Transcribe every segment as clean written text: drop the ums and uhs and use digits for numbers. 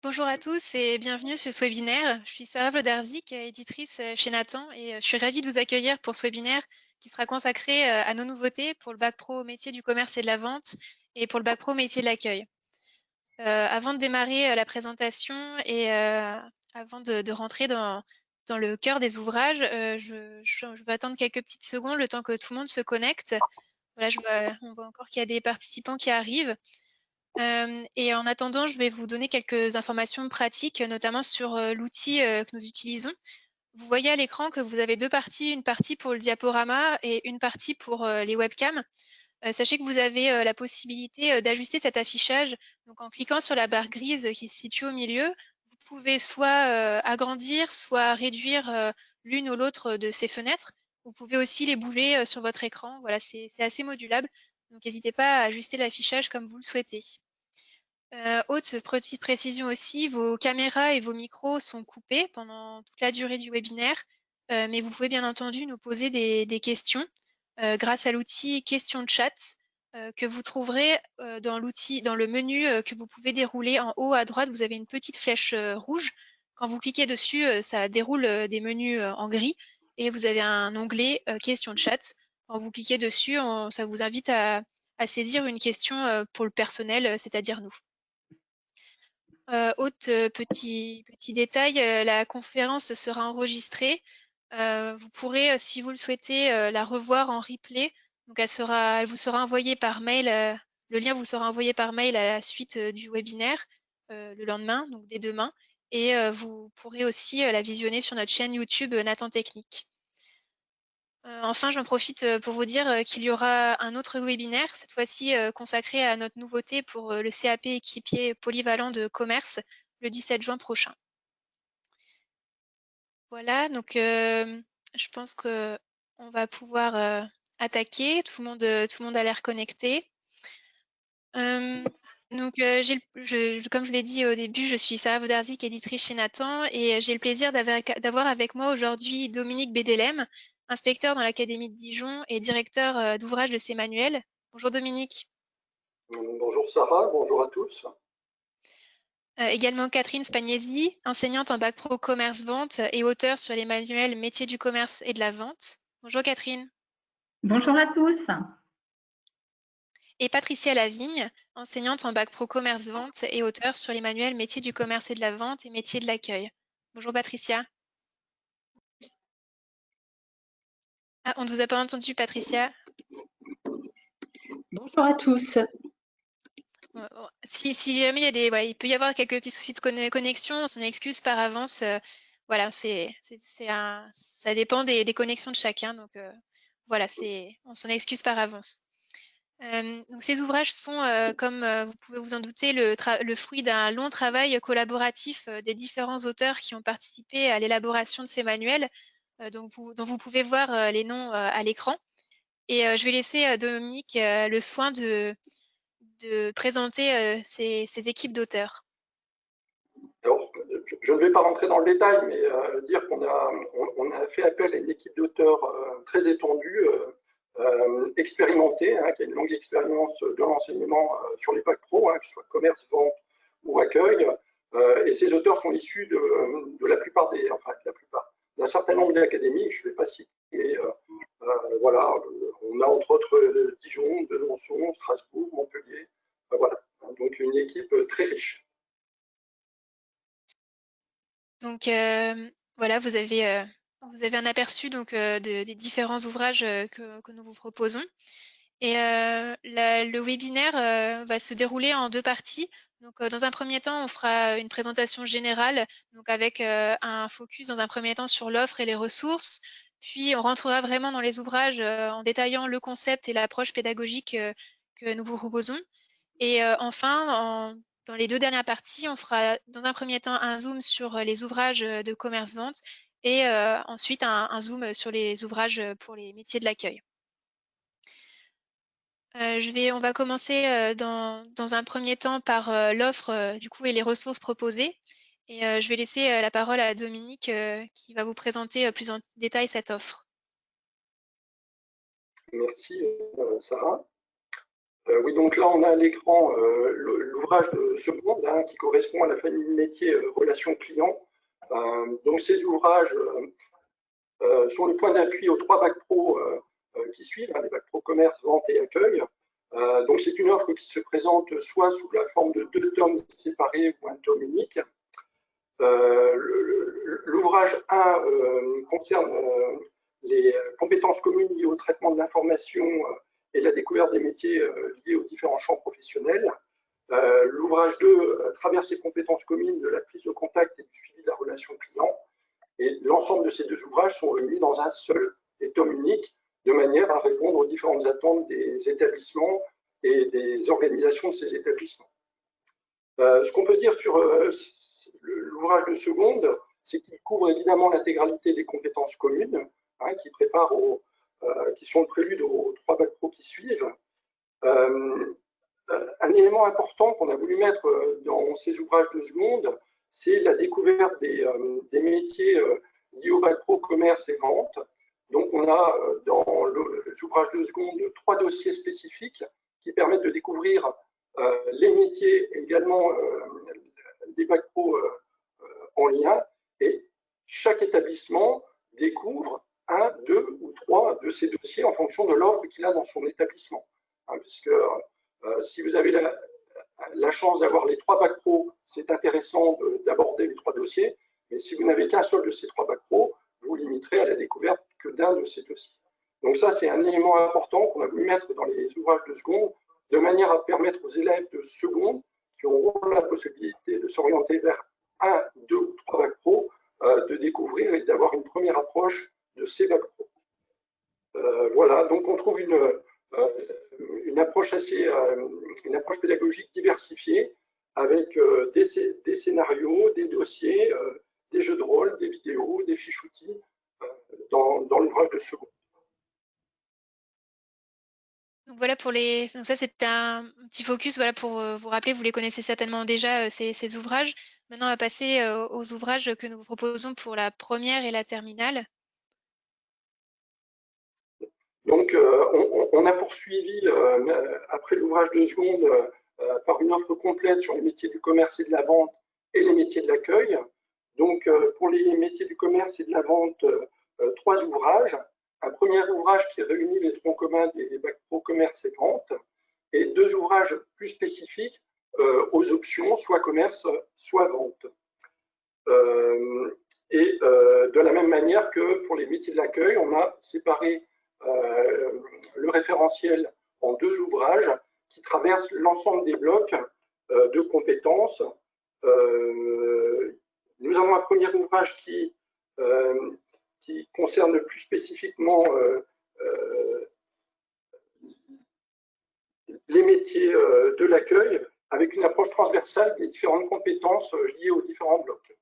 Bonjour à tous et bienvenue sur ce webinaire. Je suis Sarah Vlodarzik, éditrice chez Nathan et je suis ravie de vous accueillir pour ce webinaire qui sera consacré à nos nouveautés pour le bac pro métier du commerce et de la vente et pour le bac pro métier de l'accueil. Avant de démarrer la présentation et avant de rentrer dans le cœur des ouvrages, je vais attendre quelques petites secondes le temps que tout le monde se connecte. Voilà, on voit encore qu'il y a des participants qui arrivent. Et en attendant, je vais vous donner quelques informations pratiques, notamment sur l'outil que nous utilisons. Vous voyez à l'écran que vous avez deux parties, une partie pour le diaporama et une partie pour les webcams. Sachez que vous avez la possibilité d'ajuster cet affichage. Donc, en cliquant sur la barre grise qui se situe au milieu, vous pouvez soit agrandir, soit réduire l'une ou l'autre de ces fenêtres. Vous pouvez aussi les bouger sur votre écran. Voilà, c'est assez modulable. Donc, n'hésitez pas à ajuster l'affichage comme vous le souhaitez. Autre petite précision aussi, vos caméras et vos micros sont coupés pendant toute la durée du webinaire, mais vous pouvez bien entendu nous poser des questions grâce à l'outil Questions de chat que vous trouverez dans le menu que vous pouvez dérouler en haut à droite. Vous avez une petite flèche rouge. Quand vous cliquez dessus, ça déroule des menus en gris et vous avez un onglet Questions de chat. Quand vous cliquez dessus, ça vous invite à saisir une question pour le personnel, c'est-à-dire nous. Autre petit détail, la conférence sera enregistrée. Vous pourrez, si vous le souhaitez, la revoir en replay. Donc elle vous sera envoyée par mail. Le lien vous sera envoyé par mail à la suite du webinaire le lendemain, donc dès demain. Et vous pourrez aussi la visionner sur notre chaîne YouTube Nathan Technique. Enfin, j'en profite pour vous dire qu'il y aura un autre webinaire, cette fois-ci consacré à notre nouveauté pour le CAP équipier polyvalent de commerce le 17 juin prochain. Voilà, donc je pense qu'on va pouvoir attaquer. Tout le monde a l'air connecté. Donc, comme je l'ai dit au début, je suis Sarah Vodarzik, éditrice chez Nathan, et j'ai le plaisir d'avoir avec moi aujourd'hui Dominique Bédélem, inspecteur dans l'Académie de Dijon et directeur d'ouvrage de ces manuels. Bonjour Dominique. Bonjour Sarah, bonjour à tous. Également Catherine Spagnesi, enseignante en bac pro commerce-vente et auteure sur les manuels métiers du commerce et de la vente. Bonjour Catherine. Bonjour à tous. Et Patricia Lavigne, enseignante en bac pro commerce-vente et auteure sur les manuels métiers du commerce et de la vente et métiers de l'accueil. Bonjour Patricia. Ah, on ne vous a pas entendu Patricia. Bonjour à tous. Si jamais il peut y avoir quelques petits soucis de connexion, on s'en excuse par avance. Voilà, ça dépend des connexions de chacun. Donc voilà, on s'en excuse par avance. Donc ces ouvrages sont, comme vous pouvez vous en douter, le fruit d'un long travail collaboratif des différents auteurs qui ont participé à l'élaboration de ces manuels, dont vous pouvez voir les noms à l'écran. Et je vais laisser Dominique le soin de présenter ces équipes d'auteurs. Alors, je ne vais pas rentrer dans le détail, mais dire qu'on a fait appel à une équipe d'auteurs très étendue, expérimentée, qui a une longue expérience de l'enseignement sur les bacs pro, que ce soit commerce, vente ou accueil. Et ces auteurs sont issus de la plupart d'un certain nombre d'académies, je ne vais pas citer, mais voilà, on a entre autres Dijon, Besançon, Strasbourg, Montpellier, voilà, donc une équipe très riche. Donc voilà, vous avez un aperçu donc des différents ouvrages que nous vous proposons. Et le webinaire va se dérouler en deux parties. Donc, dans un premier temps, on fera une présentation générale, donc avec un focus dans un premier temps sur l'offre et les ressources. Puis, on rentrera vraiment dans les ouvrages en détaillant le concept et l'approche pédagogique que nous vous proposons. Et enfin, dans les deux dernières parties, on fera dans un premier temps un zoom sur les ouvrages de commerce-vente et ensuite un zoom sur les ouvrages pour les métiers de l'accueil. On va commencer dans un premier temps par l'offre du coup et les ressources proposées. Et je vais laisser la parole à Dominique qui va vous présenter plus en détail cette offre. Merci Sarah. Oui, donc là, on a à l'écran l'ouvrage de seconde qui correspond à la famille métier relations clients. Donc ces ouvrages sont le point d'appui aux 3 bacs pro qui suivent, les bacs pro commerce, vente et accueil. Donc c'est une offre qui se présente soit sous la forme de 2 tomes séparés ou un tome unique. L'ouvrage 1 concerne les compétences communes liées au traitement de l'information et la découverte des métiers liés aux différents champs professionnels. L'ouvrage 2 traverse les compétences communes de la prise de contact et du suivi de la relation client. Et l'ensemble de ces 2 ouvrages sont réunis dans un seul et tome unique, de manière à répondre aux différentes attentes des établissements et des organisations de ces établissements. Ce qu'on peut dire sur l'ouvrage de seconde, c'est qu'il couvre évidemment l'intégralité des compétences communes, qui sont le prélude aux 3 bacs pro qui suivent. Un élément important qu'on a voulu mettre dans ces ouvrages de seconde, c'est la découverte des métiers liés au bac pro commerce et vente. Donc on a dans les ouvrages de seconde 3 dossiers spécifiques qui permettent de découvrir les métiers et également des bacs pro en lien. Et chaque établissement découvre 1, 2 ou 3 de ces dossiers en fonction de l'offre qu'il a dans son établissement. Puisque si vous avez la chance d'avoir les 3 bacs pro, c'est intéressant d'aborder les 3 dossiers. Mais si vous n'avez qu'un seul de ces 3 bacs pro, vous vous limiterez à la découverte que d'un de ces dossiers. Donc ça, c'est un élément important qu'on a voulu mettre dans les ouvrages de seconde, de manière à permettre aux élèves de seconde qui auront la possibilité de s'orienter vers 1, 2 ou 3 bacs pro, de découvrir et d'avoir une première approche de ces bacs pro. Voilà, donc on trouve une approche pédagogique diversifiée avec des scénarios, des dossiers, des jeux de rôle, des vidéos, des fiches outils dans l'ouvrage de seconde. Donc voilà donc ça c'était un petit focus voilà pour vous rappeler, vous les connaissez certainement déjà ces ouvrages. Maintenant on va passer aux ouvrages que nous vous proposons pour la première et la terminale. Donc on a poursuivi après l'ouvrage de seconde par une offre complète sur les métiers du commerce et de la vente et les métiers de l'accueil. Donc pour les métiers du commerce et de la vente, 3 ouvrages. Un premier ouvrage qui réunit les troncs communs des bacs pro commerce et vente, et 2 ouvrages plus spécifiques aux options, soit commerce, soit vente. Et de la même manière que pour les métiers de l'accueil, on a séparé le référentiel en 2 ouvrages qui traversent l'ensemble des blocs de compétences. Nous avons un premier ouvrage qui concerne plus spécifiquement les métiers de l'accueil avec une approche transversale des différentes compétences liées aux différents blocs.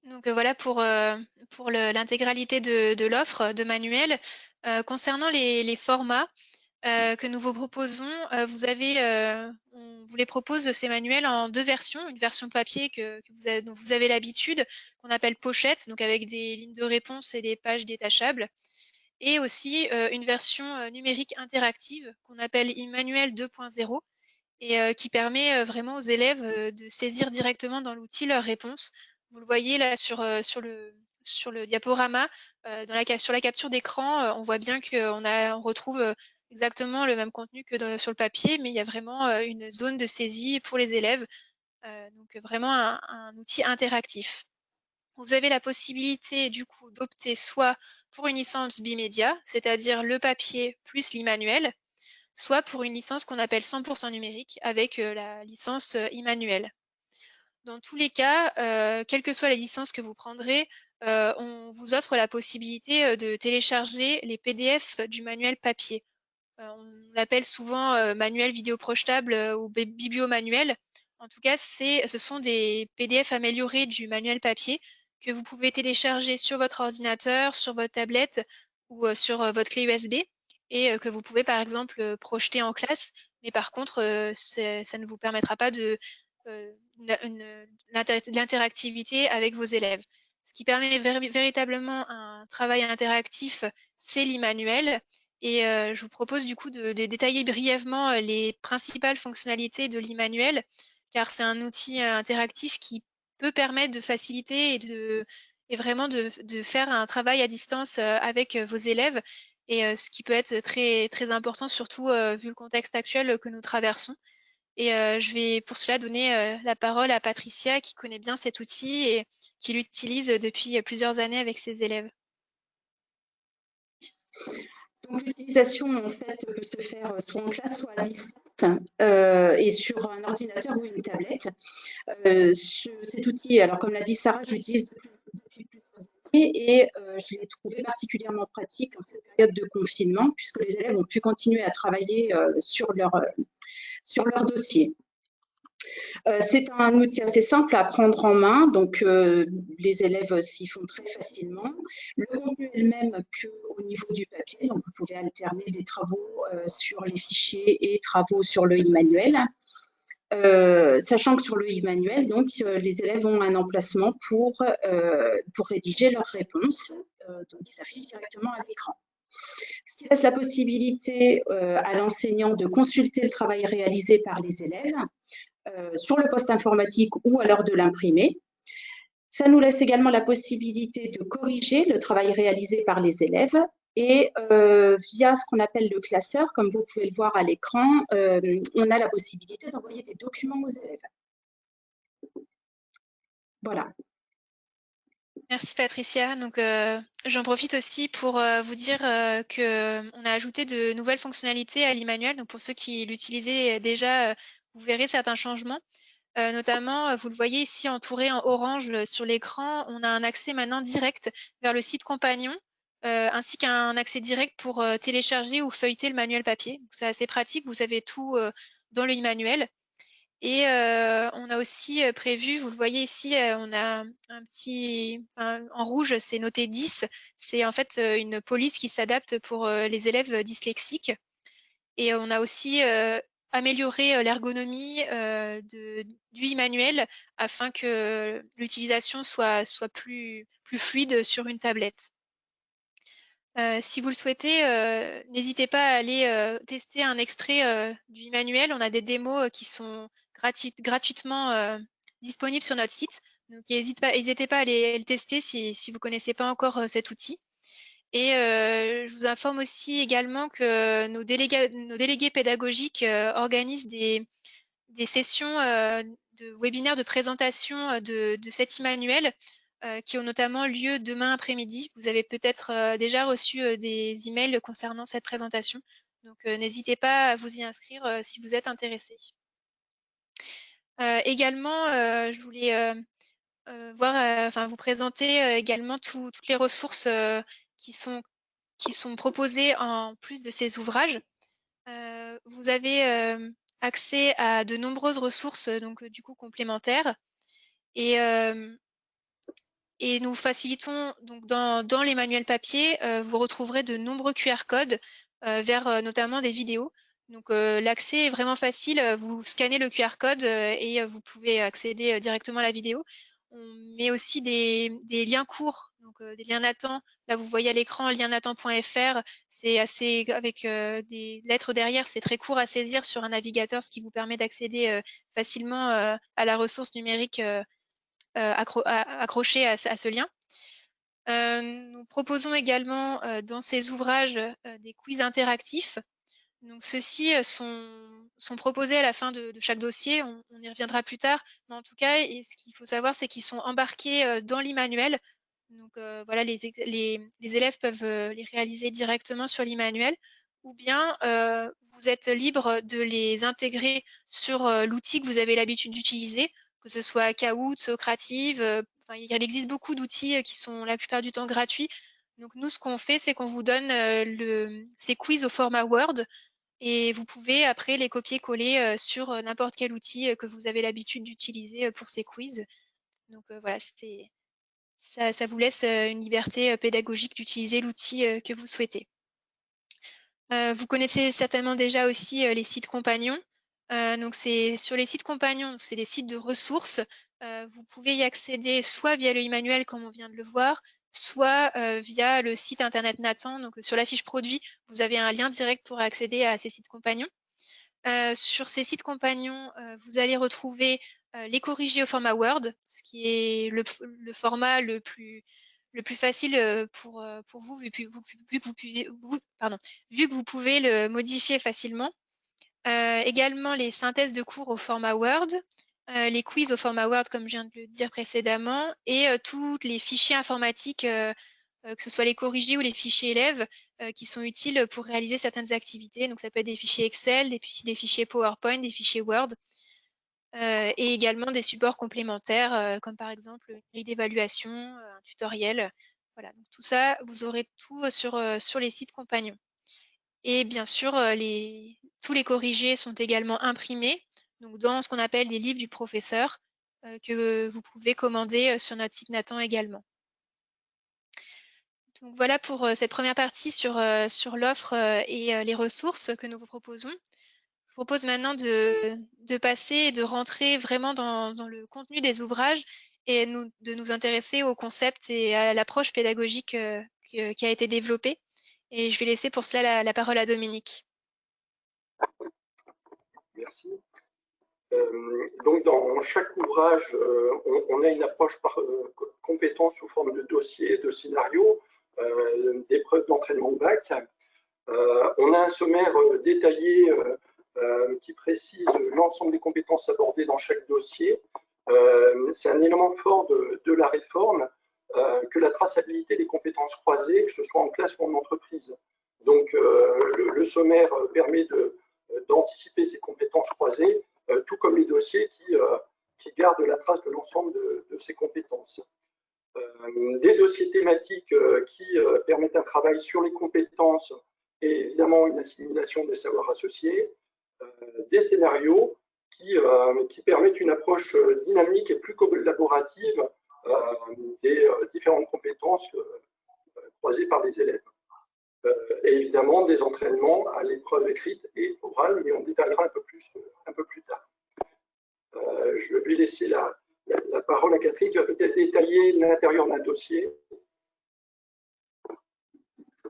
Donc voilà pour l'intégralité de l'offre de manuel. Concernant les formats que nous vous proposons, on vous les propose ces manuels en 2 versions. Une version papier dont vous avez l'habitude, qu'on appelle pochette, donc avec des lignes de réponse et des pages détachables. Et aussi une version numérique interactive qu'on appelle e-manuel 2.0 et qui permet vraiment aux élèves de saisir directement dans l'outil leurs réponses. Vous le voyez là sur le diaporama, sur la capture d'écran, on voit bien qu'on retrouve exactement le même contenu que sur le papier, mais il y a vraiment une zone de saisie pour les élèves. Donc vraiment un outil interactif. Vous avez la possibilité du coup d'opter soit pour une licence bimédia, c'est-à-dire le papier plus l'e-manuel, soit pour une licence qu'on appelle 100% numérique avec la licence e-manuel. Dans tous les cas, quelle que soit la licence que vous prendrez, on vous offre la possibilité de télécharger les PDF du manuel papier. On l'appelle souvent manuel vidéo projetable ou bibliomanuel. En tout cas, ce sont des PDF améliorés du manuel papier que vous pouvez télécharger sur votre ordinateur, sur votre tablette ou sur votre clé USB et que vous pouvez par exemple projeter en classe. Mais par contre, ça ne vous permettra pas de l'interactivité avec vos élèves. Ce qui permet véritablement un travail interactif, c'est l'e-manuel. Et je vous propose du coup de détailler brièvement les principales fonctionnalités de l'e-manuel, car c'est un outil interactif qui peut permettre de faciliter et vraiment de faire un travail à distance avec vos élèves, et ce qui peut être très, très important, surtout vu le contexte actuel que nous traversons. Et je vais pour cela donner la parole à Patricia, qui connaît bien cet outil et qui l'utilise depuis plusieurs années avec ses élèves. Donc, l'utilisation, en fait, peut se faire soit en classe, soit à distance, et sur un ordinateur ou une tablette. Cet outil, alors comme l'a dit Sarah, je l'utilise depuis plusieurs années et je l'ai trouvé particulièrement pratique en cette période de confinement, puisque les élèves ont pu continuer à travailler sur leur dossier. C'est un outil assez simple à prendre en main, donc les élèves s'y font très facilement. Le contenu est le même qu'au niveau du papier, donc vous pouvez alterner des travaux sur les fichiers et travaux sur le e-manuel. Sachant que sur le e-manuel, donc les élèves ont un emplacement pour rédiger leurs réponses, donc qui s'affichent directement à l'écran. Ce qui laisse la possibilité à l'enseignant de consulter le travail réalisé par les élèves sur le poste informatique ou à l'heure de l'imprimer. Ça nous laisse également la possibilité de corriger le travail réalisé par les élèves et via ce qu'on appelle le classeur, comme vous pouvez le voir à l'écran, on a la possibilité d'envoyer des documents aux élèves. Voilà. Merci Patricia. Donc, j'en profite aussi pour vous dire qu'on a ajouté de nouvelles fonctionnalités à l'e-manuel. Donc, pour ceux qui l'utilisaient déjà, vous verrez certains changements. Notamment, vous le voyez ici entouré en orange sur l'écran, on a un accès maintenant direct vers le site compagnon, ainsi qu'un accès direct pour télécharger ou feuilleter le manuel papier. C'est assez pratique, vous avez tout dans le e-manuel. Et on a aussi prévu, vous le voyez ici, on a un petit, en rouge, c'est noté 10. C'est en fait une police qui s'adapte pour les élèves dyslexiques. Et on a aussi amélioré l'ergonomie du e-manuel afin que l'utilisation soit plus fluide sur une tablette. Si vous le souhaitez, n'hésitez pas à aller tester un extrait du e-manuel. On a des démos qui sont gratuitement disponibles sur notre site. Donc, n'hésitez pas à le tester si vous ne connaissez pas encore cet outil. Et je vous informe aussi également que nos délégués pédagogiques organisent des sessions de webinaires de présentation de cet e-manuel qui ont notamment lieu demain après-midi. Vous avez peut-être déjà reçu des emails concernant cette présentation. Donc, n'hésitez pas à vous y inscrire si vous êtes intéressé. Également, je voulais vous présenter également toutes les ressources qui sont proposées en plus de ces ouvrages. Vous avez accès à de nombreuses ressources donc du coup complémentaires et nous facilitons donc dans les manuels papier, vous retrouverez de nombreux QR codes vers notamment des vidéos. Donc l'accès est vraiment facile, vous scannez le QR code et vous pouvez accéder directement à la vidéo. On met aussi des liens courts, donc des liens latents. Là, vous voyez à l'écran liennatan.fr, c'est assez avec des lettres derrière, c'est très court à saisir sur un navigateur, ce qui vous permet d'accéder facilement à la ressource numérique accrochée à ce lien. Nous proposons également dans ces ouvrages des quiz interactifs. Donc ceux-ci sont proposés à la fin de chaque dossier, on y reviendra plus tard, mais en tout cas, et ce qu'il faut savoir, c'est qu'ils sont embarqués dans l'e-manuel. Donc voilà, les élèves peuvent les réaliser directement sur l'e-manuel, ou bien vous êtes libre de les intégrer sur l'outil que vous avez l'habitude d'utiliser, que ce soit Kahoot, Socrative. Il existe beaucoup d'outils qui sont la plupart du temps gratuits. Donc nous, ce qu'on fait, c'est qu'on vous donne ces quiz au format Word, et vous pouvez après les copier-coller sur n'importe quel outil que vous avez l'habitude d'utiliser pour ces quiz. Donc voilà, ça vous laisse une liberté pédagogique d'utiliser l'outil que vous souhaitez. Vous connaissez certainement déjà aussi les sites compagnons. Donc c'est sur les sites compagnons, c'est des sites de ressources. Vous pouvez y accéder soit via le e-manuel comme on vient de le voir, soit via le site internet Nathan. Donc sur la fiche produit, vous avez un lien direct pour accéder à ces sites compagnons. Sur ces sites compagnons, vous allez retrouver les corrigés au format Word, ce qui est le format le plus facile pour vous, vu que vous pouvez le modifier facilement. Également les synthèses de cours au format Word, les quiz au format Word, comme je viens de le dire précédemment, et tous les fichiers informatiques, que ce soit les corrigés ou les fichiers élèves, qui sont utiles pour réaliser certaines activités. Donc ça peut être des fichiers Excel, des fichiers PowerPoint, des fichiers Word, et également des supports complémentaires, comme par exemple une grille d'évaluation, un tutoriel. Voilà, donc tout ça, vous aurez tout sur les sites compagnons. Et bien sûr, tous les corrigés sont également imprimés, donc dans ce qu'on appelle les livres du professeur, que vous pouvez commander sur notre site Nathan également. Donc voilà pour cette première partie sur l'offre et les ressources que nous vous proposons. Je vous propose maintenant de passer et de rentrer vraiment dans le contenu des ouvrages et de nous intéresser au concept et à l'approche pédagogique qui a été développée. Et je vais laisser pour cela la parole à Dominique. Merci. Donc, dans chaque ouvrage, on a une approche par compétences sous forme de dossier, de scénario, d'épreuves d'entraînement de bac. On a un sommaire détaillé qui précise l'ensemble des compétences abordées dans chaque dossier. C'est un élément fort de la réforme que la traçabilité des compétences croisées, que ce soit en classe ou en entreprise. Donc, le sommaire permet d'anticiper ces compétences croisées, tout comme les dossiers qui gardent la trace de l'ensemble de ces compétences. Des dossiers thématiques qui permettent un travail sur les compétences et évidemment une assimilation des savoirs associés, des scénarios qui permettent une approche dynamique et plus collaborative des différentes compétences croisées par les élèves. Et évidemment des entraînements à l'épreuve écrite et orale, mais on détaillera un peu plus tard. Je vais laisser la parole à Catherine qui va peut-être détailler l'intérieur d'un dossier.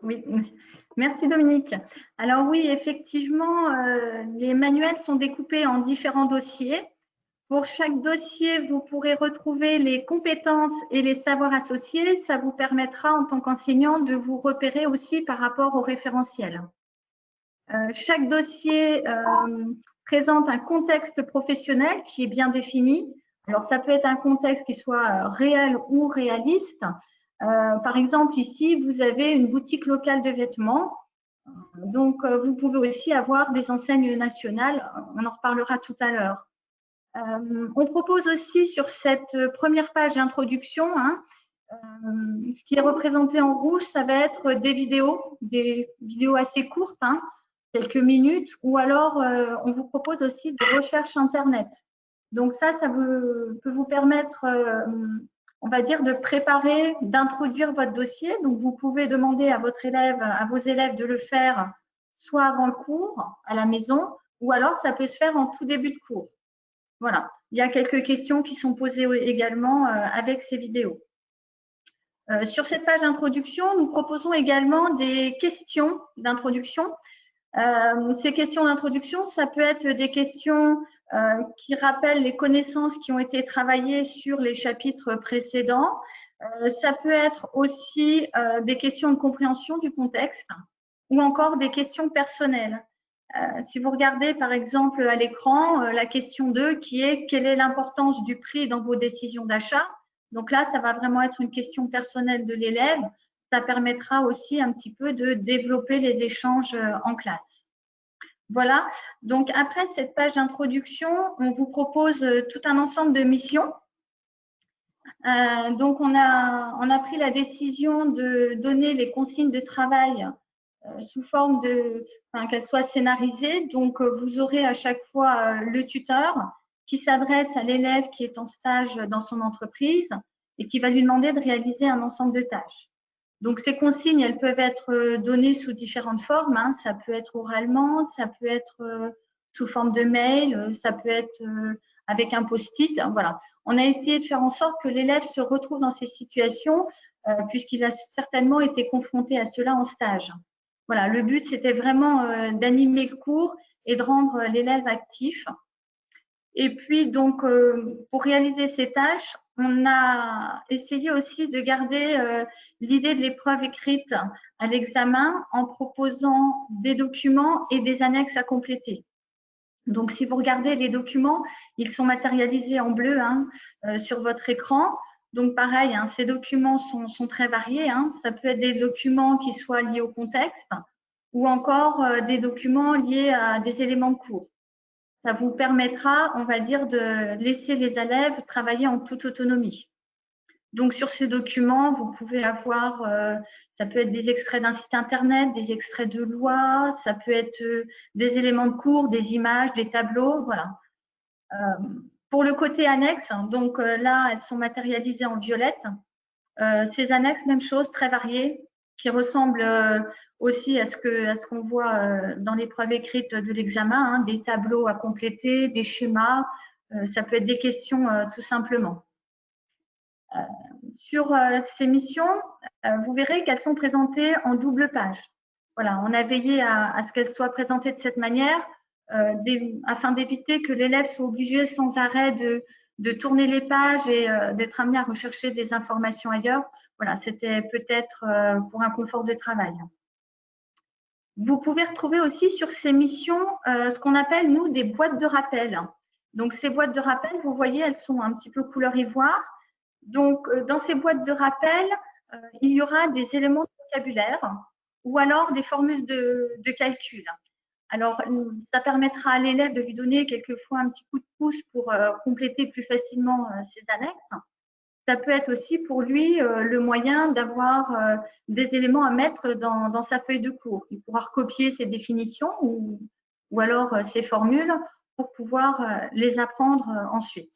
Oui, merci Dominique. Alors oui, effectivement, les manuels sont découpés en différents dossiers. Pour chaque dossier, vous pourrez retrouver les compétences et les savoirs associés. Ça vous permettra en tant qu'enseignant de vous repérer aussi par rapport au référentiel. Chaque dossier présente un contexte professionnel qui est bien défini. Alors, ça peut être un contexte qui soit réel ou réaliste. Par exemple, ici, vous avez une boutique locale de vêtements. Donc, vous pouvez aussi avoir des enseignes nationales. On en reparlera tout à l'heure. On propose aussi sur cette première page d'introduction, ce qui est représenté en rouge, ça va être des vidéos assez courtes, quelques minutes, ou alors on vous propose aussi des recherches Internet. Donc ça peut vous permettre, on va dire, de préparer, d'introduire votre dossier. Donc vous pouvez demander à vos élèves de le faire soit avant le cours, à la maison, ou alors ça peut se faire en tout début de cours. Voilà, il y a quelques questions qui sont posées également avec ces vidéos. Sur cette page d'introduction, nous proposons également des questions d'introduction. Ces questions d'introduction, ça peut être des questions qui rappellent les connaissances qui ont été travaillées sur les chapitres précédents. Ça peut être aussi des questions de compréhension du contexte ou encore des questions personnelles. Si vous regardez par exemple à l'écran la question 2 qui est quelle est l'importance du prix dans vos décisions d'achat? Donc là, ça va vraiment être une question personnelle de l'élève. Ça permettra aussi un petit peu de développer les échanges en classe. Voilà, donc après cette page d'introduction, on vous propose tout un ensemble de missions. Donc on a pris la décision de donner les consignes de travail sous forme qu'elles soient scénarisées. Donc, vous aurez à chaque fois le tuteur qui s'adresse à l'élève qui est en stage dans son entreprise et qui va lui demander de réaliser un ensemble de tâches. Donc, ces consignes, elles peuvent être données sous différentes formes. Ça peut être oralement, ça peut être sous forme de mail, ça peut être avec un post-it. Voilà. On a essayé de faire en sorte que l'élève se retrouve dans ces situations puisqu'il a certainement été confronté à cela en stage. Voilà, le but, c'était vraiment d'animer le cours et de rendre l'élève actif. Et puis, donc, pour réaliser ces tâches, on a essayé aussi de garder l'idée de l'épreuve écrite à l'examen en proposant des documents et des annexes à compléter. Donc, si vous regardez les documents, ils sont matérialisés en bleu sur votre écran. Donc, pareil, ces documents sont très variés. Ça peut être des documents qui soient liés au contexte ou encore des documents liés à des éléments de cours. Ça vous permettra, on va dire, de laisser les élèves travailler en toute autonomie. Donc, sur ces documents, vous pouvez avoir, ça peut être des extraits d'un site internet, des extraits de loi, ça peut être des éléments de cours, des images, des tableaux, voilà. Pour le côté annexe, donc là, elles sont matérialisées en violette. Ces annexes, même chose, très variées, qui ressemblent aussi à ce qu'on voit dans l'épreuve écrite de l'examen, des tableaux à compléter, des schémas, ça peut être des questions tout simplement. Sur ces missions, vous verrez qu'elles sont présentées en double page. Voilà, on a veillé à ce qu'elles soient présentées de cette manière afin d'éviter que l'élève soit obligé sans arrêt de tourner les pages et d'être amené à rechercher des informations ailleurs. Voilà, c'était peut-être pour un confort de travail. Vous pouvez retrouver aussi sur ces missions ce qu'on appelle, nous, des boîtes de rappel. Donc, ces boîtes de rappel, vous voyez, elles sont un petit peu couleur ivoire. Donc, dans ces boîtes de rappel, il y aura des éléments de vocabulaire ou alors des formules de calcul. Alors, ça permettra à l'élève de lui donner quelquefois un petit coup de pouce pour compléter plus facilement ses annexes. Ça peut être aussi pour lui le moyen d'avoir des éléments à mettre dans sa feuille de cours. Il pourra recopier ses définitions ou alors ses formules pour pouvoir les apprendre ensuite.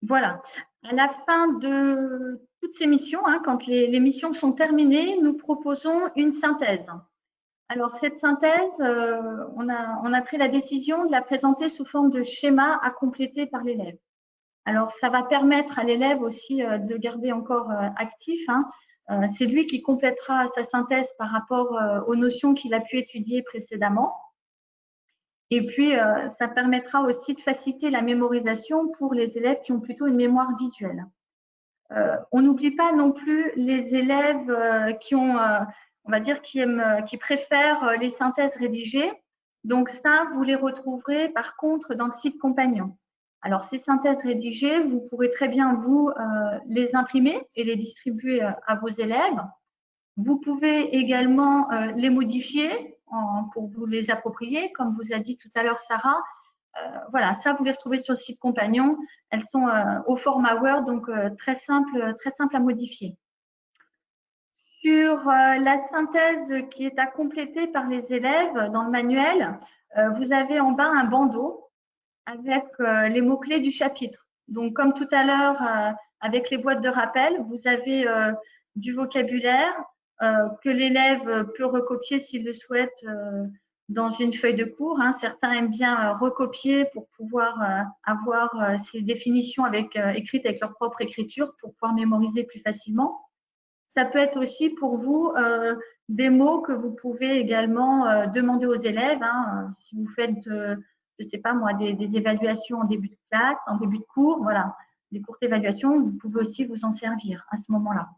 Voilà. À la fin de toutes ces missions, quand les missions sont terminées, nous proposons une synthèse. Alors, cette synthèse, on a pris la décision de la présenter sous forme de schéma à compléter par l'élève. Alors, ça va permettre à l'élève aussi de garder encore actif. C'est lui qui complétera sa synthèse par rapport aux notions qu'il a pu étudier précédemment. Et puis, ça permettra aussi de faciliter la mémorisation pour les élèves qui ont plutôt une mémoire visuelle. On n'oublie pas non plus les élèves qui ont, on va dire, qui préfèrent les synthèses rédigées. Donc ça, vous les retrouverez par contre dans le site compagnon. Alors, ces synthèses rédigées, vous pourrez très bien vous les imprimer et les distribuer à vos élèves. Vous pouvez également les modifier pour vous les approprier, comme vous a dit tout à l'heure Sarah. Voilà, ça, vous les retrouvez sur le site compagnon. Elles sont au format Word, donc très simple à modifier. Sur la synthèse qui est à compléter par les élèves dans le manuel, vous avez en bas un bandeau avec les mots-clés du chapitre. Donc, comme tout à l'heure, avec les boîtes de rappel, vous avez du vocabulaire que l'élève peut recopier s'il le souhaite dans une feuille de cours. Certains aiment bien recopier pour pouvoir avoir ces définitions écrites avec leur propre écriture pour pouvoir mémoriser plus facilement. Ça peut être aussi pour vous des mots que vous pouvez également demander aux élèves. Si vous faites, je ne sais pas moi, des évaluations en début de classe, en début de cours, voilà, des courtes évaluations, vous pouvez aussi vous en servir à ce moment-là.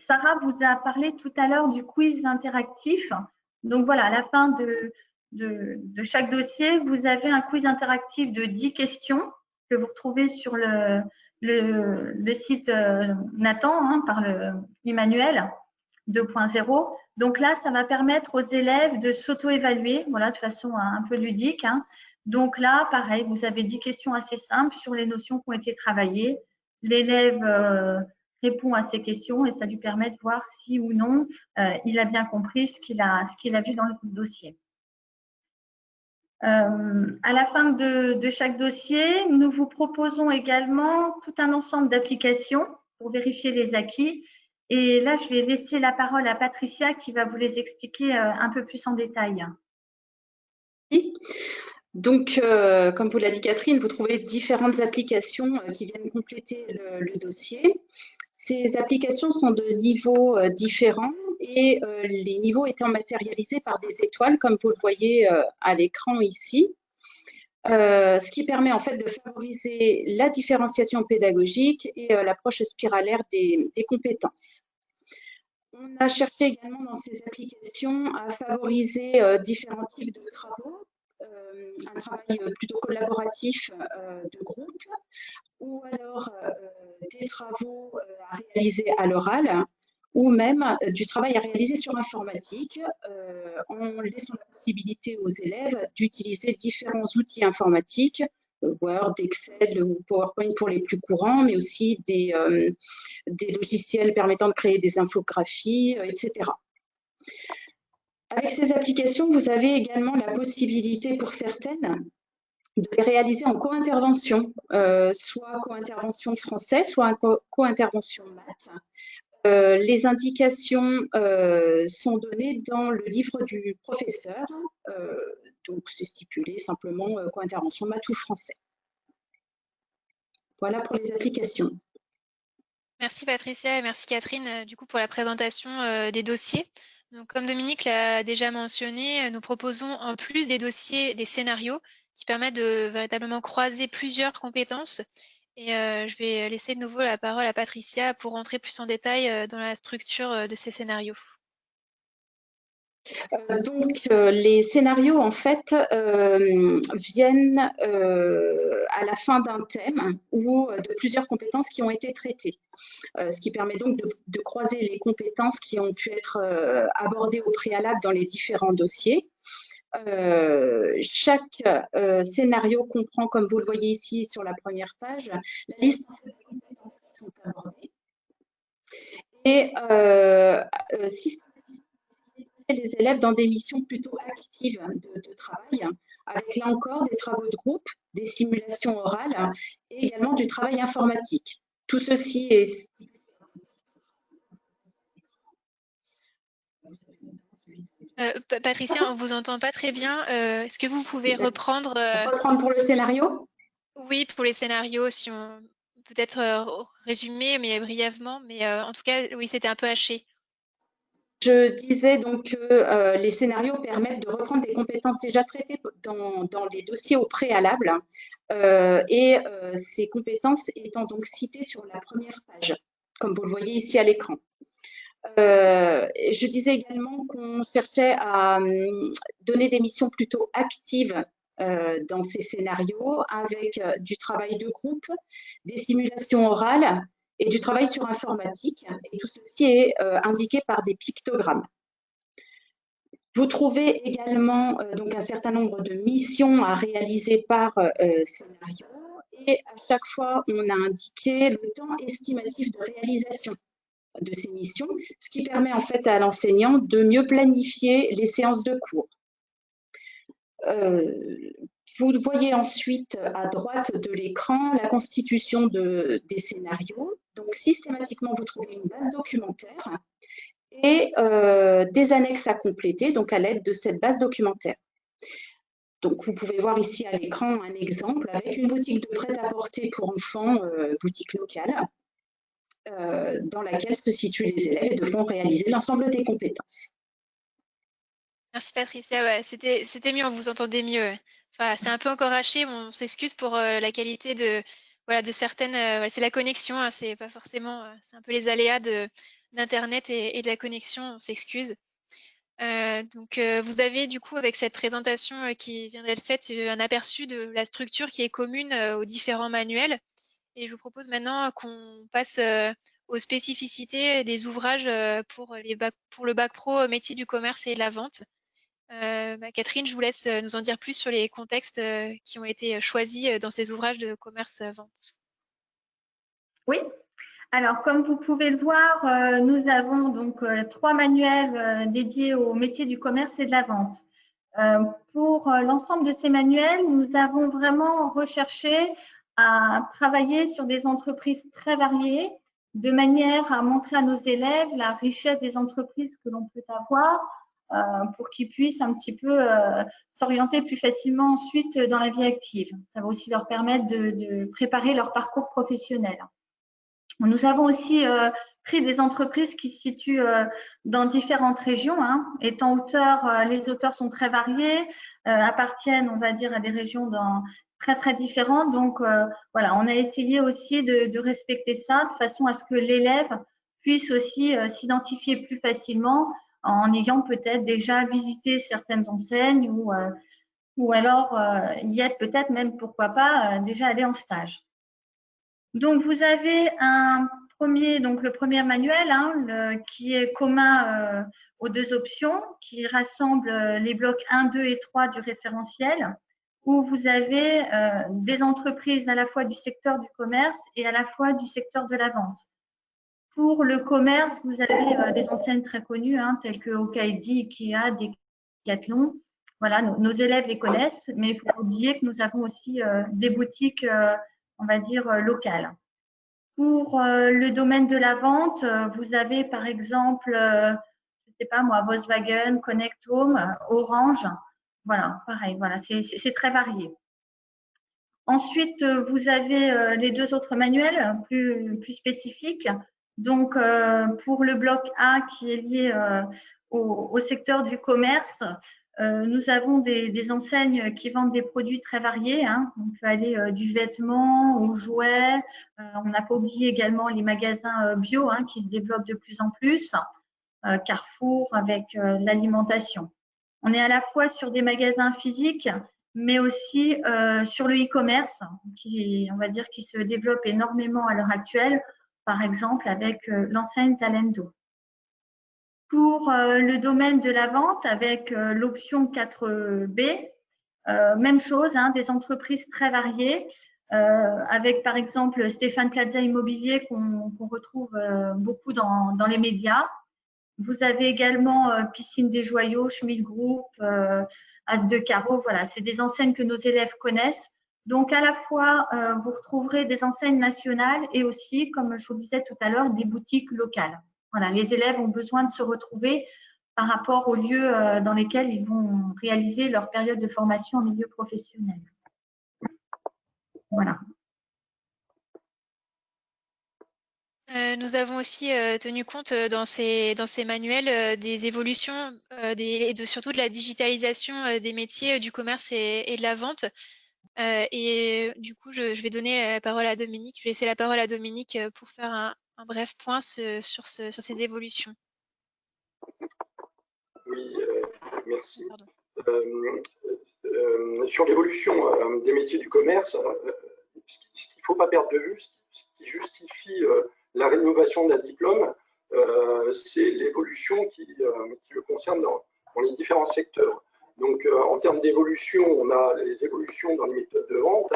Sarah vous a parlé tout à l'heure du quiz interactif. Donc voilà, à la fin de chaque dossier, vous avez un quiz interactif de 10 questions que vous retrouvez sur le site Nathan par le Emmanuel 2.0. Donc là, ça va permettre aux élèves de s'auto-évaluer, voilà, de façon un peu ludique. Donc là, pareil, vous avez 10 questions assez simples sur les notions qui ont été travaillées. L'élève répond à ces questions et ça lui permet de voir si ou non il a bien compris ce qu'il a vu dans le dossier. À la fin de chaque dossier, nous vous proposons également tout un ensemble d'applications pour vérifier les acquis. Et là, je vais laisser la parole à Patricia qui va vous les expliquer un peu plus en détail. Donc, comme vous l'a dit Catherine, vous trouvez différentes applications qui viennent compléter le dossier. Ces applications sont de niveaux différents et les niveaux étant matérialisés par des étoiles, comme vous le voyez à l'écran ici. Ce qui permet en fait de favoriser la différenciation pédagogique et l'approche spiralaire des compétences. On a cherché également dans ces applications à favoriser différents types de travaux, un travail plutôt collaboratif de groupe, ou alors des travaux à réaliser à l'oral, ou même du travail à réaliser sur informatique, en laissant la possibilité aux élèves d'utiliser différents outils informatiques, Word, Excel ou PowerPoint pour les plus courants, mais aussi des logiciels permettant de créer des infographies, etc. Avec ces applications, vous avez également la possibilité pour certaines de les réaliser en co-intervention, soit co-intervention français, soit co-intervention maths. Les indications sont données dans le livre du professeur, donc c'est stipulé simplement co-intervention maths ou français. Voilà pour les applications. Merci Patricia et merci Catherine du coup pour la présentation des dossiers. Donc, comme Dominique l'a déjà mentionné, nous proposons en plus des dossiers, des scénarios qui permettent de véritablement croiser plusieurs compétences. Et je vais laisser de nouveau la parole à Patricia pour rentrer plus en détail dans la structure de ces scénarios. Donc, les scénarios, en fait, viennent à la fin d'un thème ou de plusieurs compétences qui ont été traitées. Ce qui permet donc de croiser les compétences qui ont pu être abordées au préalable dans les différents dossiers. Chaque scénario comprend, comme vous le voyez ici sur la première page, la liste des compétences qui sont abordées. Et les élèves dans des missions plutôt actives de travail, avec là encore des travaux de groupe, des simulations orales et également du travail informatique. Tout ceci est Patricia, on ne vous entend pas très bien. Est-ce que vous pouvez reprendre reprendre pour le scénario? Oui, pour les scénarios, si on peut-être résumer, mais brièvement. Mais en tout cas, oui, c'était un peu haché. Je disais donc que les scénarios permettent de reprendre des compétences déjà traitées dans les dossiers au préalable et ces compétences étant donc citées sur la première page, comme vous le voyez ici à l'écran. Je disais également qu'on cherchait à donner des missions plutôt actives dans ces scénarios avec du travail de groupe, des simulations orales et du travail sur informatique. Et tout ceci est indiqué par des pictogrammes. Vous trouvez également donc un certain nombre de missions à réaliser par scénario et à chaque fois, on a indiqué le temps estimatif de réalisation de ces missions, ce qui permet en fait à l'enseignant de mieux planifier les séances de cours. Vous voyez ensuite à droite de l'écran la constitution des scénarios. Donc systématiquement, vous trouvez une base documentaire et des annexes à compléter, donc à l'aide de cette base documentaire. Donc vous pouvez voir ici à l'écran un exemple avec une boutique de prêt-à-porter pour enfants, boutique locale, dans laquelle se situent les élèves et devront réaliser l'ensemble des compétences. Merci Patricia, ouais, c'était mieux, on vous entendait mieux. Enfin, c'est un peu encore haché, on s'excuse pour la qualité de certaines. C'est la connexion, hein, c'est pas forcément, c'est un peu les aléas d'internet et de la connexion, on s'excuse. Donc, vous avez du coup avec cette présentation qui vient d'être faite un aperçu de la structure qui est commune aux différents manuels. Et je vous propose maintenant qu'on passe aux spécificités des ouvrages pour le bac pro métier du commerce et de la vente. Catherine, je vous laisse nous en dire plus sur les contextes qui ont été choisis dans ces ouvrages de commerce-vente. Oui, alors comme vous pouvez le voir, nous avons donc 3 manuels dédiés au métier du commerce et de la vente. Pour l'ensemble de ces manuels, nous avons vraiment recherché à travailler sur des entreprises très variées, de manière à montrer à nos élèves la richesse des entreprises que l'on peut avoir, pour qu'ils puissent un petit peu s'orienter plus facilement ensuite dans la vie active. Ça va aussi leur permettre de préparer leur parcours professionnel. Nous avons aussi pris des entreprises qui se situent dans différentes régions. Étant auteur, les auteurs sont très variés, appartiennent, on va dire, à des régions très différentes. Donc, voilà, on a essayé aussi de respecter ça de façon à ce que l'élève puisse aussi s'identifier plus facilement en ayant peut-être déjà visité certaines enseignes ou alors y être peut-être même, pourquoi pas, déjà aller en stage. Donc, vous avez le premier manuel qui est commun aux deux options, qui rassemble les blocs 1, 2 et 3 du référentiel, où vous avez des entreprises à la fois du secteur du commerce et à la fois du secteur de la vente. Pour le commerce, vous avez des enseignes très connues, telles que Okaidi, Ikea, Decathlon. Voilà, nos élèves les connaissent, mais il ne faut pas oublier que nous avons aussi des boutiques, on va dire, locales. Pour le domaine de la vente, vous avez par exemple, je ne sais pas moi, Volkswagen, Connect Home, Orange. Voilà, pareil, voilà, c'est très varié. Ensuite, vous avez les deux autres manuels plus spécifiques. Donc, pour le bloc A qui est lié au secteur du commerce, nous avons des enseignes qui vendent des produits très variés. On peut aller du vêtement aux jouets. On n'a pas oublié également les magasins bio qui se développent de plus en plus. Carrefour avec l'alimentation. On est à la fois sur des magasins physiques, mais aussi sur le e-commerce, on va dire, qui se développe énormément à l'heure actuelle, par exemple avec l'enseigne Zalando. Pour le domaine de la vente, avec l'option 4B, même chose, des entreprises très variées, avec par exemple Stéphane Plaza Immobilier qu'on retrouve beaucoup dans les médias. Vous avez également Piscine des Joyaux, Schmidt Group, As de Carreau. Voilà, c'est des enseignes que nos élèves connaissent. Donc, à la fois, vous retrouverez des enseignes nationales et aussi, comme je vous le disais tout à l'heure, des boutiques locales. Voilà, les élèves ont besoin de se retrouver par rapport aux lieux dans lesquels ils vont réaliser leur période de formation en milieu professionnel. Voilà. Nous avons aussi tenu compte dans ces manuels des évolutions et surtout de la digitalisation des métiers du commerce et de la vente. Et du coup, je vais donner la parole à Dominique. Je vais laisser la parole à Dominique pour faire un bref point sur ces évolutions. Oui, merci. Sur l'évolution des métiers du commerce, ce qu'il ne faut pas perdre de vue, ce qui justifie la rénovation d'un diplôme, c'est l'évolution qui le concerne dans les différents secteurs. Donc, en termes d'évolution, on a les évolutions dans les méthodes de vente,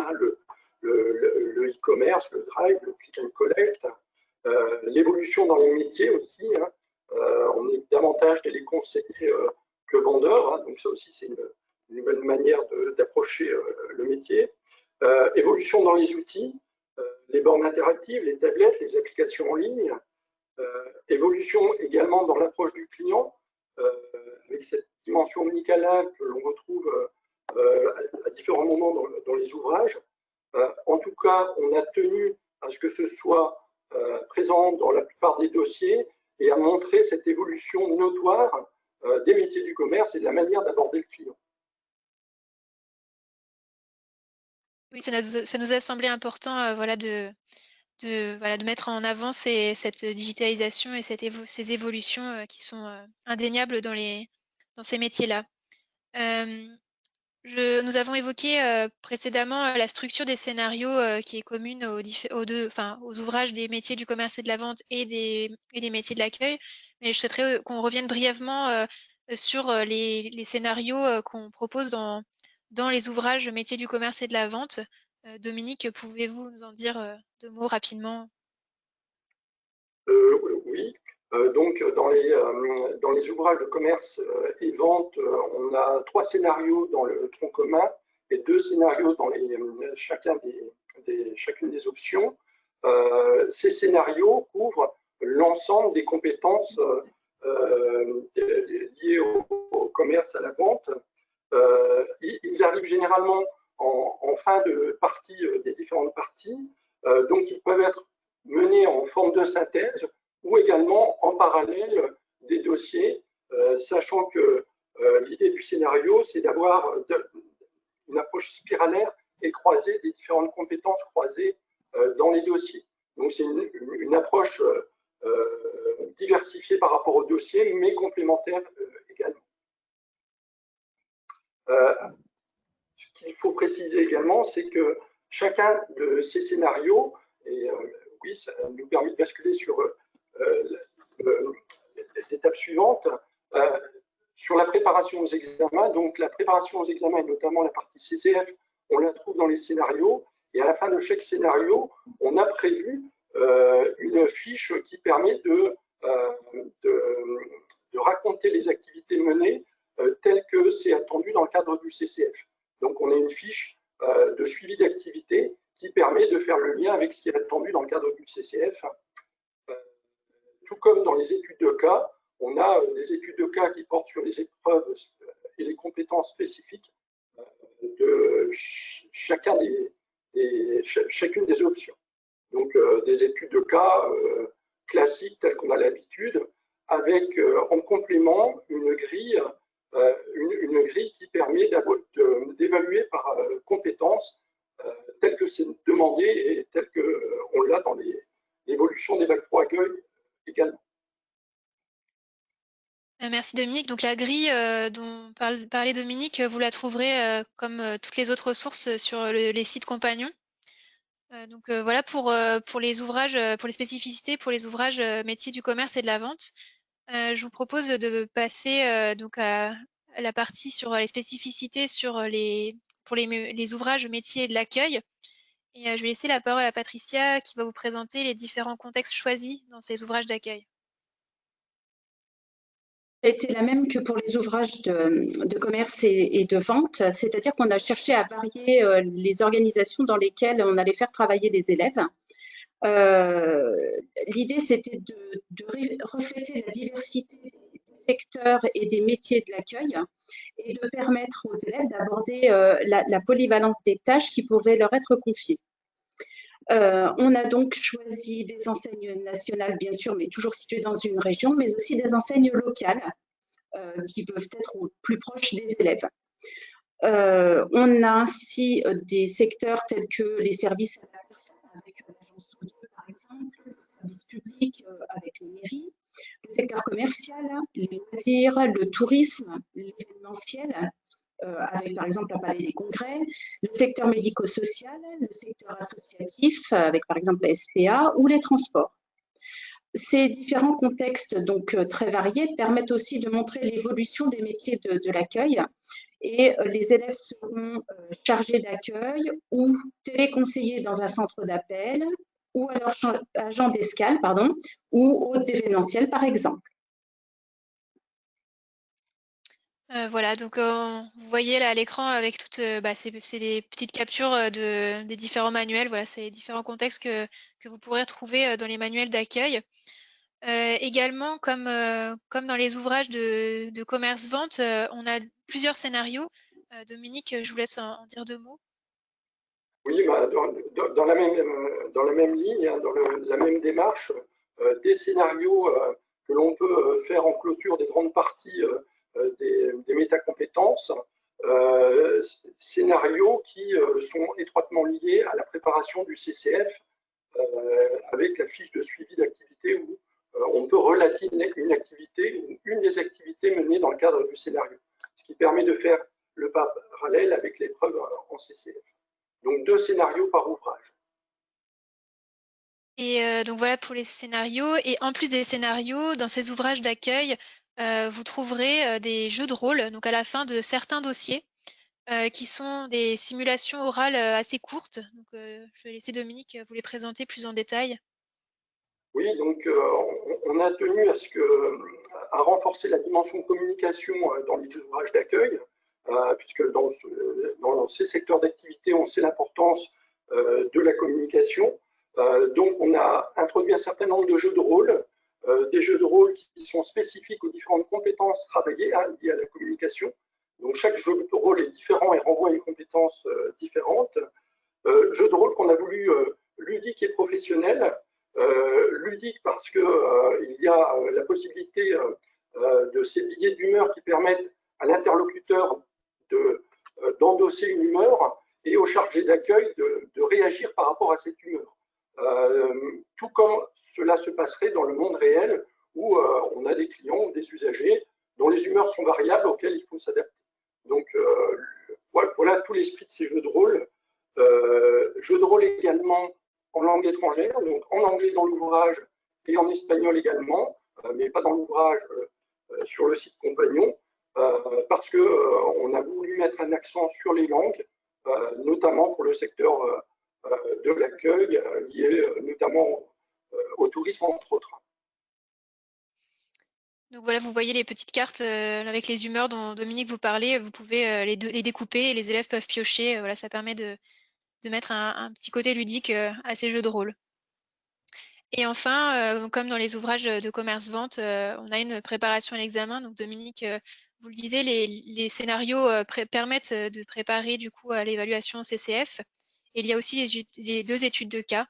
le e-commerce, le drive, le click and collect, l'évolution dans les métiers aussi. On est davantage téléconseillers que vendeurs, donc ça aussi c'est une nouvelle manière d'approcher le métier. Évolution dans les outils, les bornes interactives, les tablettes, les applications en ligne. Évolution également dans l'approche du client, avec cette dimension omnicanale que l'on retrouve à différents moments dans les ouvrages. En tout cas, on a tenu à ce que ce soit présent dans la plupart des dossiers et à montrer cette évolution notoire des métiers du commerce et de la manière d'aborder le client. Oui, ça nous a semblé important de mettre en avant cette digitalisation et ces évolutions qui sont indéniables dans ces métiers-là. Nous avons évoqué précédemment la structure des scénarios qui est commune aux ouvrages des métiers du commerce et de la vente et des métiers de l'accueil. Mais je souhaiterais qu'on revienne brièvement sur les scénarios qu'on propose dans les ouvrages métiers du commerce et de la vente. Dominique, pouvez-vous nous en dire 2 mots rapidement? Oui. Donc, dans les ouvrages de commerce et vente, on a 3 scénarios dans le tronc commun et 2 scénarios dans chacune des options. Ces scénarios couvrent l'ensemble des compétences liés au commerce, à la vente. Ils arrivent généralement en fin de partie des différentes parties, donc ils peuvent être menés en forme de synthèse ou également en parallèle des dossiers, sachant que l'idée du scénario, c'est d'avoir une approche spiralaire et croisée des différentes compétences croisées dans les dossiers. Donc c'est une approche diversifiée par rapport au dossier, mais complémentaire également. Ce qu'il faut préciser également, c'est que chacun de ces scénarios, et oui, ça nous permet de basculer sur l'étape suivante, sur la préparation aux examens. Donc la préparation aux examens, et notamment la partie CCF, on la trouve dans les scénarios, et à la fin de chaque scénario, on a prévu une fiche qui permet de raconter les activités menées telles que c'est attendu dans le cadre du CCF. Donc, on a une fiche de suivi d'activité qui permet de faire le lien avec ce qui est attendu dans le cadre du CCF. Tout comme dans les études de cas, on a des études de cas qui portent sur les épreuves et les compétences spécifiques de chacune des options. Donc, des études de cas classiques telles qu'on a l'habitude, avec en complément une grille qui permet d'évaluer par compétences telles que c'est demandé et telles qu'on l'a dans l'évolution des bacs pro accueil également. Merci Dominique. Donc la grille dont parlait Dominique, vous la trouverez comme toutes les autres sources sur les sites compagnons. Donc voilà pour les ouvrages, pour les spécificités, pour les ouvrages métiers du commerce et de la vente. Je vous propose de passer donc à la partie sur les spécificités pour les ouvrages métiers de l'accueil. Et je vais laisser la parole à Patricia qui va vous présenter les différents contextes choisis dans ces ouvrages d'accueil. Était la même que pour les ouvrages de commerce et de vente, c'est-à-dire qu'on a cherché à varier les organisations dans lesquelles on allait faire travailler les élèves. L'idée, c'était de refléter la diversité des secteurs et des métiers de l'accueil et de permettre aux élèves d'aborder la polyvalence des tâches qui pouvaient leur être confiées. On a donc choisi des enseignes nationales, bien sûr, mais toujours situées dans une région, mais aussi des enseignes locales qui peuvent être plus proches des élèves. On a ainsi des secteurs tels que les services à la personne, avec l'agence O2 par exemple, le service public avec les mairies, le secteur commercial, les loisirs, le tourisme, l'événementiel, avec par exemple un palais des congrès, le secteur médico-social, le secteur associatif, avec par exemple la SPA, ou les transports. Ces différents contextes donc très variés permettent aussi de montrer l'évolution des métiers de l'accueil et les élèves seront chargés d'accueil ou téléconseillers dans un centre d'appel ou alors agents d'escale, ou hôtes d'événementiel par exemple. Voilà, donc vous voyez là à l'écran avec toutes c'est des petites captures des différents manuels. Voilà, c'est les différents contextes que vous pourrez retrouver dans les manuels d'accueil. Également, comme dans les ouvrages de commerce-vente, on a plusieurs scénarios. Dominique, je vous laisse en dire deux mots. Oui, dans la même ligne, hein, dans la même démarche, des scénarios que l'on peut faire en clôture des grandes parties des métacompétences, scénarios qui sont étroitement liés à la préparation du CCF avec la fiche de suivi d'activité où on peut relater une activité ou une des activités menées dans le cadre du scénario, ce qui permet de faire le pas parallèle avec l'épreuve en CCF. Donc 2 scénarios par ouvrage. Et donc voilà pour les scénarios. Et en plus des scénarios, dans ces ouvrages d'accueil, vous trouverez des jeux de rôle, donc à la fin de certains dossiers, qui sont des simulations orales assez courtes. Donc, je vais laisser Dominique vous les présenter plus en détail. Oui, donc on a tenu à renforcer la dimension communication dans les ouvrages d'accueil, puisque dans ces secteurs d'activité, on sait l'importance de la communication. Donc, on a introduit un certain nombre de jeux de rôle des jeux de rôle qui sont spécifiques aux différentes compétences travaillées liées à la communication. Donc chaque jeu de rôle est différent et renvoie à une compétence différente. Jeu de rôle qu'on a voulu ludique et professionnel. Ludique parce qu'il y a la possibilité de ces billets d'humeur qui permettent à l'interlocuteur d'endosser une humeur et au chargé d'accueil de réagir par rapport à cette humeur. Tout comme cela se passerait dans le monde réel où on a des clients ou des usagers dont les humeurs sont variables auxquelles il faut s'adapter. Donc voilà tout l'esprit de ces jeux de rôle. Jeux de rôle également en langue étrangère, donc en anglais dans l'ouvrage et en espagnol également, mais pas dans l'ouvrage sur le site Compagnon, parce qu'on a voulu mettre un accent sur les langues, notamment pour le secteur de l'accueil, lié notamment au tourisme, entre autres. Donc voilà, vous voyez les petites cartes avec les humeurs dont Dominique vous parlait, vous pouvez les découper et les élèves peuvent piocher. Voilà, ça permet de mettre un petit côté ludique à ces jeux de rôle. Et enfin, comme dans les ouvrages de commerce-vente, on a une préparation à l'examen. Donc Dominique, vous le disiez, les scénarios permettent de préparer du coup à l'évaluation CCF. Et il y a aussi les 2 études de cas.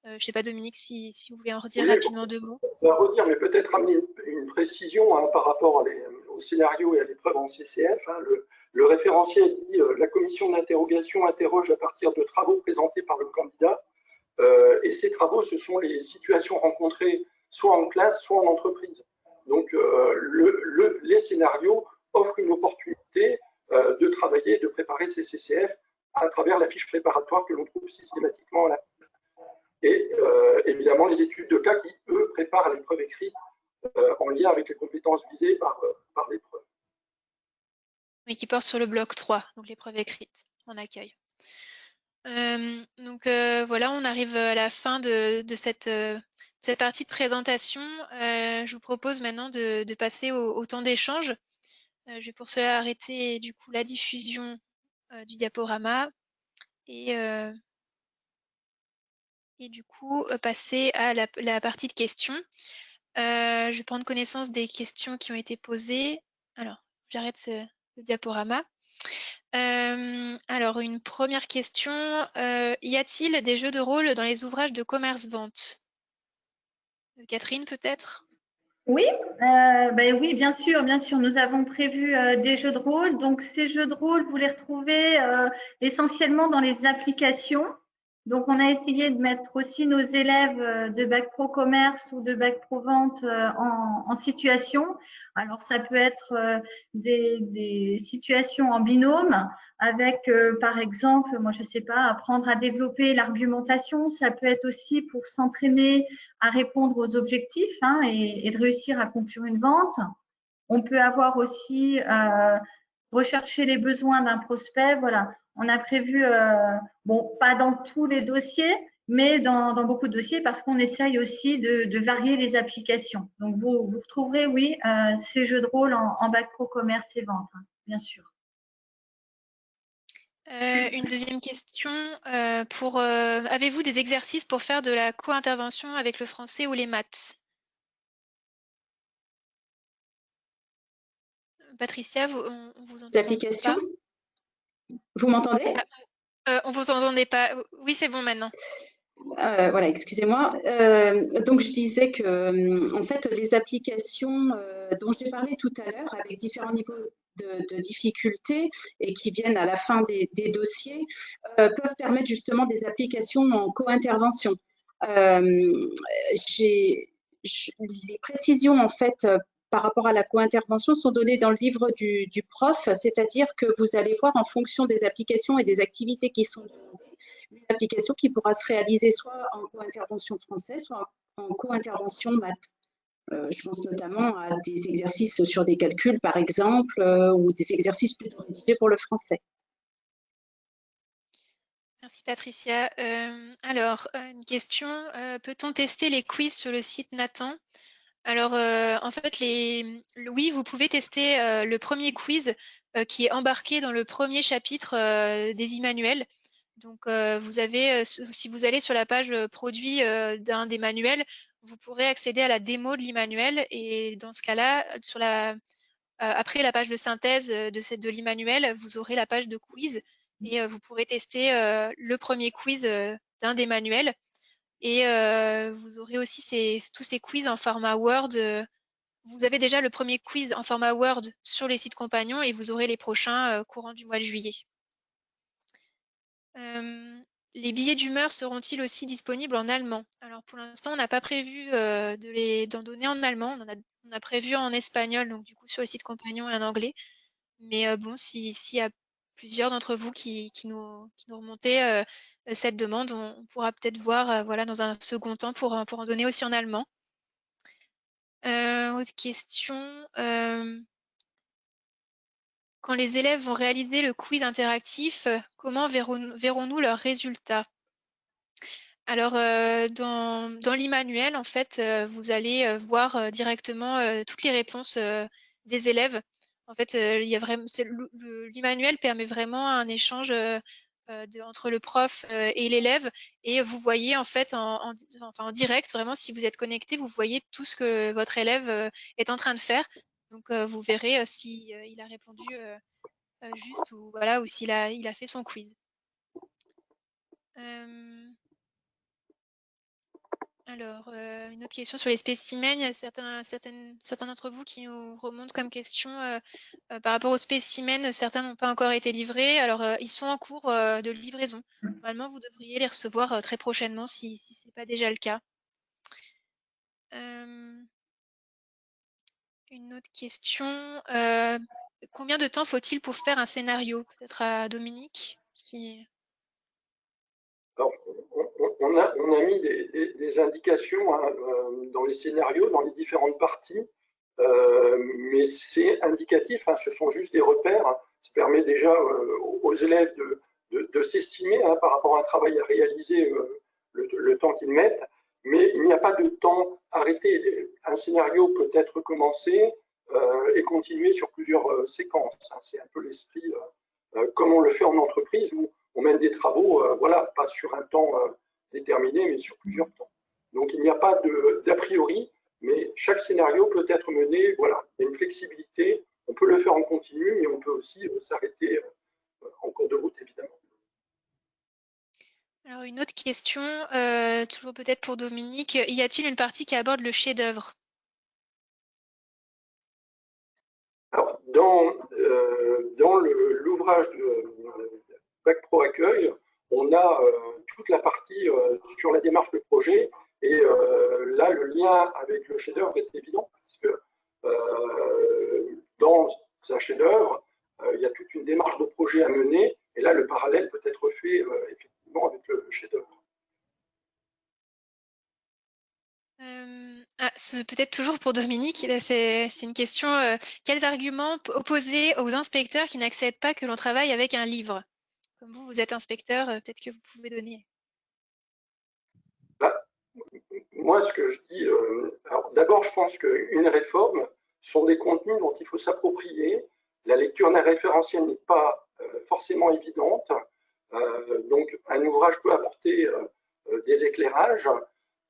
Je ne sais pas, Dominique, si vous voulez en redire rapidement 2 mots. On va redire, mais peut-être amener une précision par rapport au scénario et à l'épreuve en CCF. Le référentiel dit la commission d'interrogation interroge à partir de travaux présentés par le candidat. Et ces travaux, ce sont les situations rencontrées soit en classe, soit en entreprise. Donc, les scénarios offrent une opportunité de travailler, de préparer ces CCF à travers la fiche préparatoire que l'on trouve systématiquement à la fin. Et évidemment, les études de cas qui, eux, préparent l'épreuve écrite en lien avec les compétences visées par l'épreuve. Oui, qui porte sur le bloc 3, donc l'épreuve écrite en accueil. Donc voilà, on arrive à la fin de cette partie de présentation. Je vous propose maintenant de passer au temps d'échange. Je vais pour cela arrêter du coup la diffusion du diaporama et du coup passer à la partie de questions. Je vais prendre connaissance des questions qui ont été posées. Alors, j'arrête le diaporama. Alors, une première question. Y a-t-il des jeux de rôle dans les ouvrages de commerce-vente? Catherine, peut-être? Oui, oui, bien sûr, bien sûr. Nous avons prévu des jeux de rôle. Donc, ces jeux de rôle, vous les retrouvez essentiellement dans les applications. Donc, on a essayé de mettre aussi nos élèves de Bac Pro Commerce ou de Bac Pro Vente en situation. Alors, ça peut être des situations en binôme avec, par exemple, moi, je sais pas, apprendre à développer l'argumentation. Ça peut être aussi pour s'entraîner à répondre aux objectifs et de réussir à conclure une vente. On peut avoir aussi rechercher les besoins d'un prospect. Voilà, on a prévu, bon, pas dans tous les dossiers, mais dans beaucoup de dossiers parce qu'on essaye aussi de varier les applications. Donc, vous retrouverez, oui, ces jeux de rôle en Bac Pro Commerce et Vente, bien sûr. Une deuxième question. Avez-vous des exercices pour faire de la co-intervention avec le français ou les maths? Patricia, on vous entend D'application. pas. Vous m'entendez? On vous entendait pas. Oui, c'est bon maintenant. Voilà, excusez-moi. Donc, je disais que, en fait, les applications dont j'ai parlé tout à l'heure, avec différents niveaux de difficulté et qui viennent à la fin des dossiers, peuvent permettre justement des applications en co-intervention. Les précisions, en fait, par rapport à la co-intervention sont données dans le livre du prof, c'est-à-dire que vous allez voir en fonction des applications et des activités qui sont demandées, une application qui pourra se réaliser soit en co-intervention français, soit en co-intervention maths. Je pense notamment à des exercices sur des calculs, par exemple, ou des exercices plutôt rédigés pour le français. Merci Patricia. Alors, une question. Peut-on tester les quiz sur le site Nathan? Alors, en fait, oui, vous pouvez tester le premier quiz qui est embarqué dans le premier chapitre des e-manuels. Donc, vous avez, si vous allez sur la page produit d'un des manuels, vous pourrez accéder à la démo de l'e-manuel et dans ce cas-là, après la page de synthèse de l'e-manuel, vous aurez la page de quiz et vous pourrez tester le premier quiz d'un des manuels. Et vous aurez aussi tous ces quiz en format Word. Vous avez déjà le premier quiz en format Word sur les sites compagnons et vous aurez les prochains courant du mois de juillet. Les billets d'humeur seront-ils aussi disponibles en allemand? Alors pour l'instant, on n'a pas prévu d'en donner en allemand. On a prévu en espagnol, donc du coup sur le site compagnon et en anglais. Mais bon, s'il y a plusieurs d'entre vous qui nous remontaient cette demande, on pourra peut-être voir voilà, dans un second temps pour en donner aussi en allemand. Autre question. Quand les élèves vont réaliser le quiz interactif, comment verrons-nous leurs résultats? Alors, dans l'e-manuel, en fait, vous allez voir directement toutes les réponses des élèves. En fait, l'e-manuel permet vraiment un échange entre le prof et l'élève, et vous voyez en fait en direct, vraiment, si vous êtes connecté, vous voyez tout ce que votre élève est en train de faire. Donc, vous verrez si il a répondu juste ou voilà, ou s'il il a fait son quiz. Alors, une autre question sur les spécimens. Il y a certains d'entre vous qui nous remontent comme question par rapport aux spécimens. Certains n'ont pas encore été livrés. Alors, ils sont en cours de livraison. Normalement, vous devriez les recevoir très prochainement si ce n'est pas déjà le cas. Une autre question. Combien de temps faut-il pour faire un scénario? Peut-être à Dominique Alors, on a mis des indications hein, dans les scénarios, dans les différentes parties, mais c'est indicatif, hein, ce sont juste des repères. Hein. Ça permet déjà aux élèves de s'estimer hein, par rapport à un travail à réaliser, le temps qu'ils mettent, mais il n'y a pas de temps arrêté. Un scénario peut être commencé et continuer sur plusieurs séquences. Hein. C'est un peu l'esprit, comme on le fait en entreprise, où on mène des travaux, voilà, pas sur un temps déterminé, mais sur plusieurs temps. Donc il n'y a pas d'a priori, mais chaque scénario peut être mené, voilà, il y a une flexibilité, on peut le faire en continu, mais on peut aussi s'arrêter en cours de route, évidemment. Alors, une autre question, toujours peut-être pour Dominique. Y a-t-il une partie qui aborde le chef-d'œuvre? Alors, dans l'ouvrage de Bac Pro Accueil, on a toute la partie sur la démarche de projet, et là, le lien avec le chef-d'œuvre est évident, parce que dans un chef-d'œuvre, il y a toute une démarche de projet à mener, et là, le parallèle peut être fait effectivement avec le chef-d'œuvre. Peut-être toujours pour Dominique, c'est une question. Quels arguments opposer aux inspecteurs qui n'acceptent pas que l'on travaille avec un livre? Comme vous êtes inspecteur, peut-être que vous pouvez donner. Moi, ce que je dis, d'abord, je pense qu'une réforme sont des contenus dont il faut s'approprier. La lecture d'un référentiel n'est pas forcément évidente. Donc, un ouvrage peut apporter des éclairages.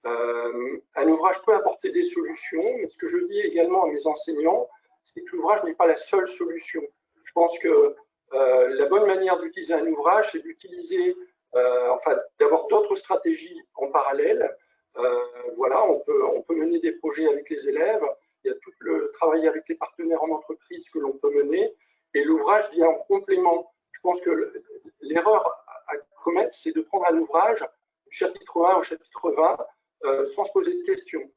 Un ouvrage peut apporter des solutions. Mais ce que je dis également à mes enseignants, c'est que l'ouvrage n'est pas la seule solution. Je pense que la bonne manière d'utiliser un ouvrage, c'est d'utiliser, d'avoir d'autres stratégies en parallèle. Voilà, on peut mener des projets avec les élèves, il y a tout le travail avec les partenaires en entreprise que l'on peut mener, et l'ouvrage vient en complément. Je pense que l'erreur à commettre, c'est de prendre un ouvrage, du chapitre 1 au chapitre 20, sans se poser de questions.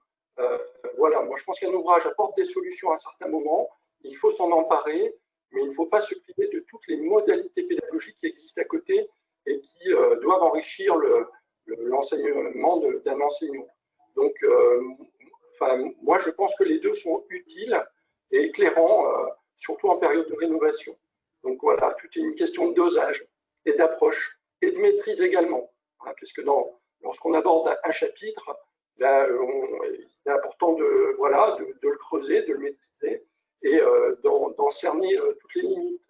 Voilà, moi je pense qu'un ouvrage apporte des solutions à un certain moment, il faut s'en emparer, mais il ne faut pas se priver de toutes les modalités pédagogiques qui existent à côté et qui doivent enrichir l'enseignement d'un enseignant. Donc, moi, je pense que les deux sont utiles et éclairants, surtout en période de rénovation. Donc voilà, tout est une question de dosage et d'approche et de maîtrise également, hein, puisque lorsqu'on aborde un chapitre, là, il est important de le creuser, de le maîtriser et d'en cerner toutes les limites.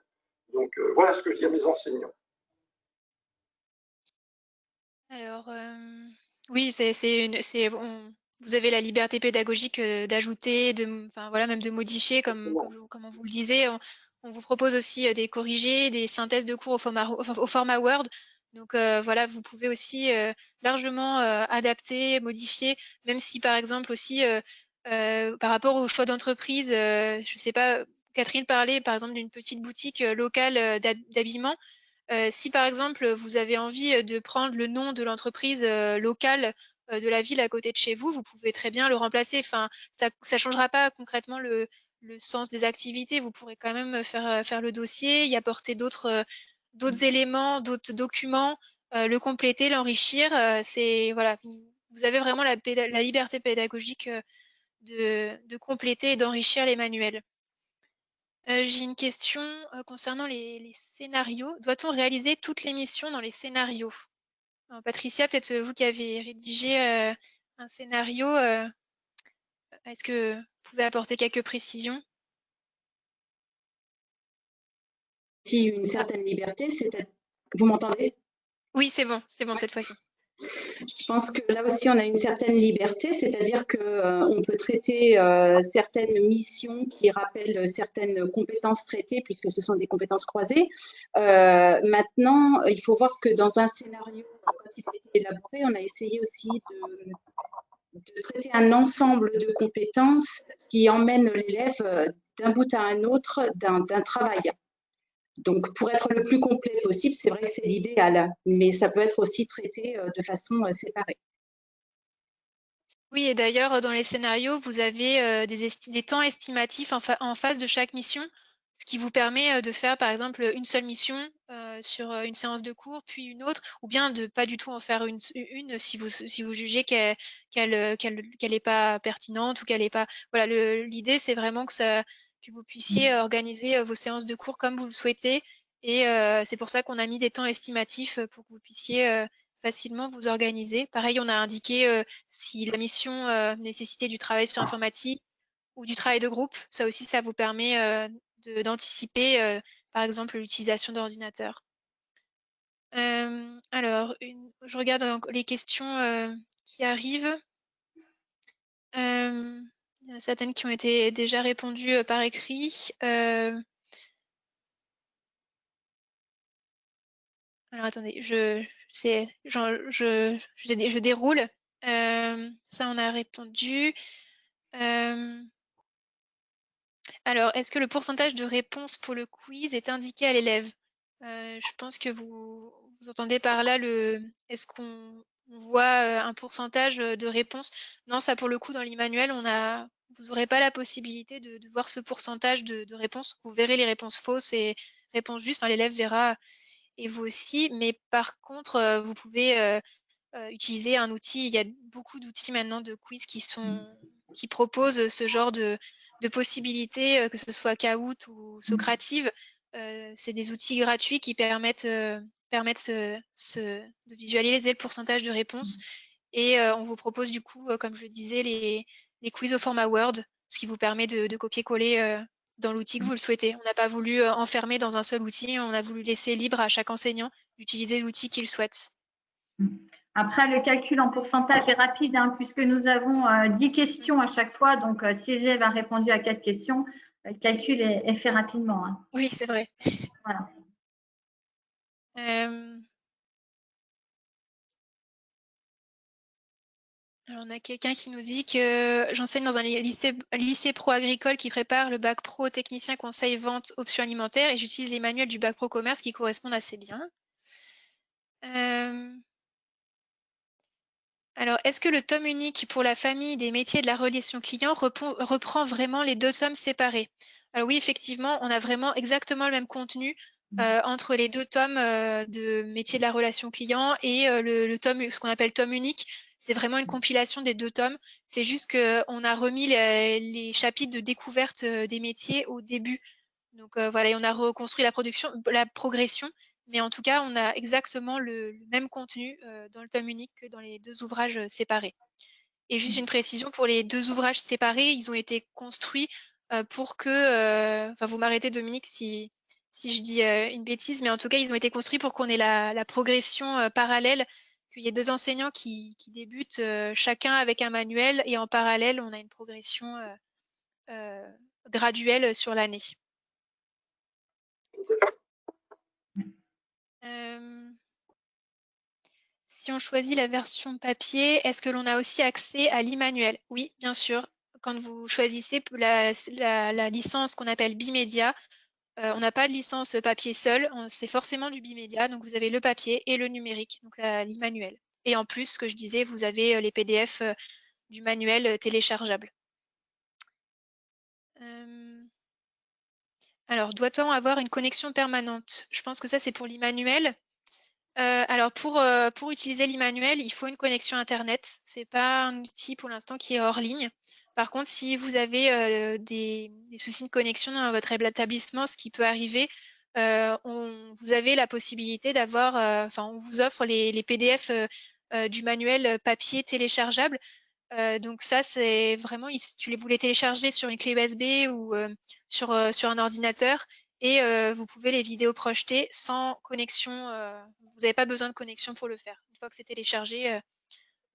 Donc voilà ce que je dis à mes enseignants. Alors, oui, vous avez la liberté pédagogique d'ajouter, enfin voilà, même de modifier, comme on vous le disait. On vous propose aussi des corrigés, des synthèses de cours au format Word. Donc voilà, vous pouvez aussi largement adapter, modifier, même si par exemple aussi par rapport au choix d'entreprise, je sais pas, Catherine parlait par exemple d'une petite boutique locale d'habillement. Si par exemple vous avez envie de prendre le nom de l'entreprise locale de la ville à côté de chez vous, vous pouvez très bien le remplacer. Enfin, ça ne changera pas concrètement le sens des activités. Vous pourrez quand même faire le dossier, y apporter d'autres éléments, d'autres documents, le compléter, l'enrichir. Voilà, vous avez vraiment la liberté pédagogique de compléter et d'enrichir les manuels. J'ai une question concernant les scénarios. Doit-on réaliser toutes les missions dans les scénarios? Alors, Patricia, peut-être vous qui avez rédigé un scénario, est-ce que vous pouvez apporter quelques précisions? Si une certaine liberté, vous m'entendez? Oui, c'est bon cette fois-ci. Je pense que là aussi, on a une certaine liberté, c'est-à-dire que on peut traiter certaines missions qui rappellent certaines compétences traitées, puisque ce sont des compétences croisées. Maintenant, il faut voir que dans un scénario, quand il a été élaboré, on a essayé aussi de traiter un ensemble de compétences qui emmènent l'élève d'un bout à un autre d'un travail. Donc, pour être le plus complet possible, c'est vrai que c'est l'idéal, mais ça peut être aussi traité de façon séparée. Oui, et d'ailleurs, dans les scénarios, vous avez des temps estimatifs en face de chaque mission, ce qui vous permet de faire, par exemple, une seule mission sur une séance de cours, puis une autre, ou bien de pas du tout en faire une si vous jugez qu'elle est pas pertinente ou qu'elle est pas. Voilà, l'idée, c'est vraiment que vous puissiez organiser vos séances de cours comme vous le souhaitez, et c'est pour ça qu'on a mis des temps estimatifs pour que vous puissiez facilement vous organiser. Pareil, on a indiqué si la mission nécessitait du travail sur informatique ou du travail de groupe. Ça aussi, ça vous permet d'anticiper, par exemple, l'utilisation d'ordinateurs. Alors, je regarde les questions qui arrivent. Il y en a certaines qui ont été déjà répondues par écrit. Alors, attendez, je déroule. Ça, on a répondu. Alors, est-ce que le pourcentage de réponses pour le quiz est indiqué à l'élève? Je pense que vous entendez par là est-ce qu'on voit un pourcentage de réponses? Non, ça pour le coup, dans l'e-manuel, vous n'aurez pas la possibilité de voir ce pourcentage de réponses. Vous verrez les réponses fausses et réponses justes. Enfin, l'élève verra et vous aussi. Mais par contre, vous pouvez utiliser un outil. Il y a beaucoup d'outils maintenant de quiz qui proposent ce genre de possibilités, que ce soit Kahoot ou Socrative. C'est des outils gratuits qui permettent de visualiser le pourcentage de réponses. Et on vous propose du coup, comme je le disais, les quiz au format Word, ce qui vous permet de copier-coller dans l'outil que vous le souhaitez. On n'a pas voulu enfermer dans un seul outil, on a voulu laisser libre à chaque enseignant d'utiliser l'outil qu'il souhaite. Après, le calcul en pourcentage est rapide, hein, puisque nous avons 10 questions à chaque fois. Donc, si l'élève a répondu à 4 questions, le calcul est fait rapidement. Hein. Oui, c'est vrai. Voilà. Alors, on a quelqu'un qui nous dit que j'enseigne dans un lycée pro agricole qui prépare le bac pro technicien conseil vente option alimentaire et j'utilise les manuels du bac pro commerce qui correspondent assez bien. Alors, est-ce que le tome unique pour la famille des métiers de la relation client reprend vraiment les deux tomes séparés? Alors oui, effectivement, on a vraiment exactement le même contenu entre les deux tomes de métiers de la relation client et le tome, ce qu'on appelle tome unique. C'est vraiment une compilation des deux tomes. C'est juste qu'on a remis les chapitres de découverte des métiers au début. Donc voilà, et on a reconstruit la progression. Mais en tout cas, on a exactement le même contenu dans le tome unique que dans les deux ouvrages séparés. Et juste une précision, pour les deux ouvrages séparés, ils ont été construits pour que, enfin vous m'arrêtez Dominique si je dis une bêtise, mais en tout cas, ils ont été construits pour qu'on ait la progression parallèle, qu'il y ait 2 enseignants qui débutent chacun avec un manuel et en parallèle, on a une progression graduelle sur l'année. Si on choisit la version papier, est-ce que l'on a aussi accès à l'e-manuel? Oui, bien sûr. Quand vous choisissez la licence qu'on appelle bimédia, on n'a pas de licence papier seul, c'est forcément du bimédia. Donc, vous avez le papier et le numérique, donc l'e-manuel. Et en plus, ce que je disais, vous avez les PDF du manuel téléchargeable. Alors, doit-on avoir une connexion permanente? Je pense que ça, c'est pour l'e-manuel. Alors, pour utiliser l'e-manuel, il faut une connexion Internet. C'est pas un outil pour l'instant qui est hors ligne. Par contre, si vous avez des soucis de connexion dans votre établissement, ce qui peut arriver, vous avez la possibilité d'avoir, on vous offre les PDF du manuel papier téléchargeable. Donc ça, c'est vraiment, vous les télécharger sur une clé USB ou sur un ordinateur et vous pouvez les vidéos projeter sans connexion. Vous n'avez pas besoin de connexion pour le faire. Une fois que c'est téléchargé,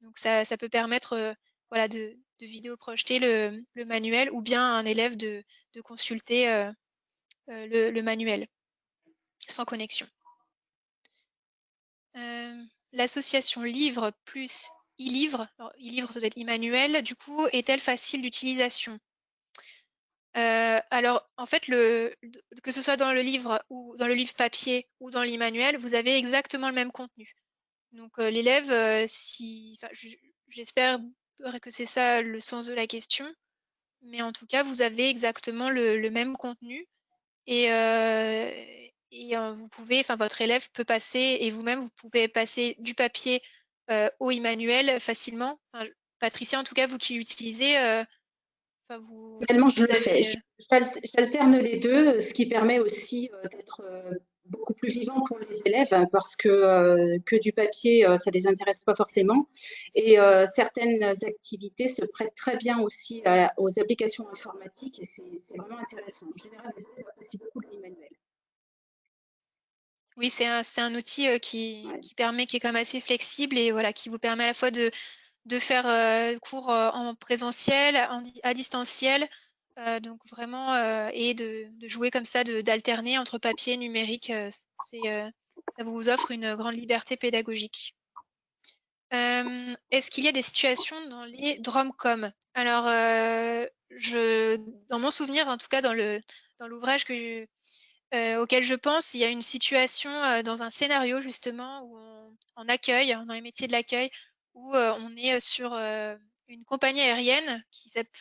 donc ça peut permettre voilà, de vidéo projeter le manuel ou bien à un élève de consulter le manuel sans connexion. L'association livre plus e-livre, alors e-livre ça doit être e-manuel, du coup, est-elle facile d'utilisation? Alors, en fait, que ce soit dans le livre ou dans le livre papier ou dans l'e-manuel, vous avez exactement le même contenu. Donc, l'élève, j'espère que c'est ça le sens de la question, mais en tout cas, vous avez exactement le même contenu et vous pouvez, votre élève peut passer et vous-même, vous pouvez passer du papier au e-manuel facilement. Patricia, en tout cas, vous qui l'utilisez, Finalement, je le fais. avez. J'alterne les deux, ce qui permet aussi d'être beaucoup plus vivant pour les élèves parce que du papier, ça les intéresse pas forcément. Et certaines activités se prêtent très bien aussi aux applications informatiques et c'est vraiment intéressant. En général, les élèves apprécient beaucoup l'e-manuel. Oui, c'est un outil qui est quand même assez flexible et voilà, qui vous permet à la fois de faire cours en présentiel, à distanciel, donc vraiment, et de jouer comme ça, d'alterner entre papier et numérique, ça vous offre une grande liberté pédagogique. Est-ce qu'il y a des situations dans les DROMCOM? Alors, dans mon souvenir, en tout cas dans l'ouvrage auquel je pense, il y a une situation dans un scénario justement où en accueil, dans les métiers de l'accueil, où on est sur une compagnie aérienne qui s'appelle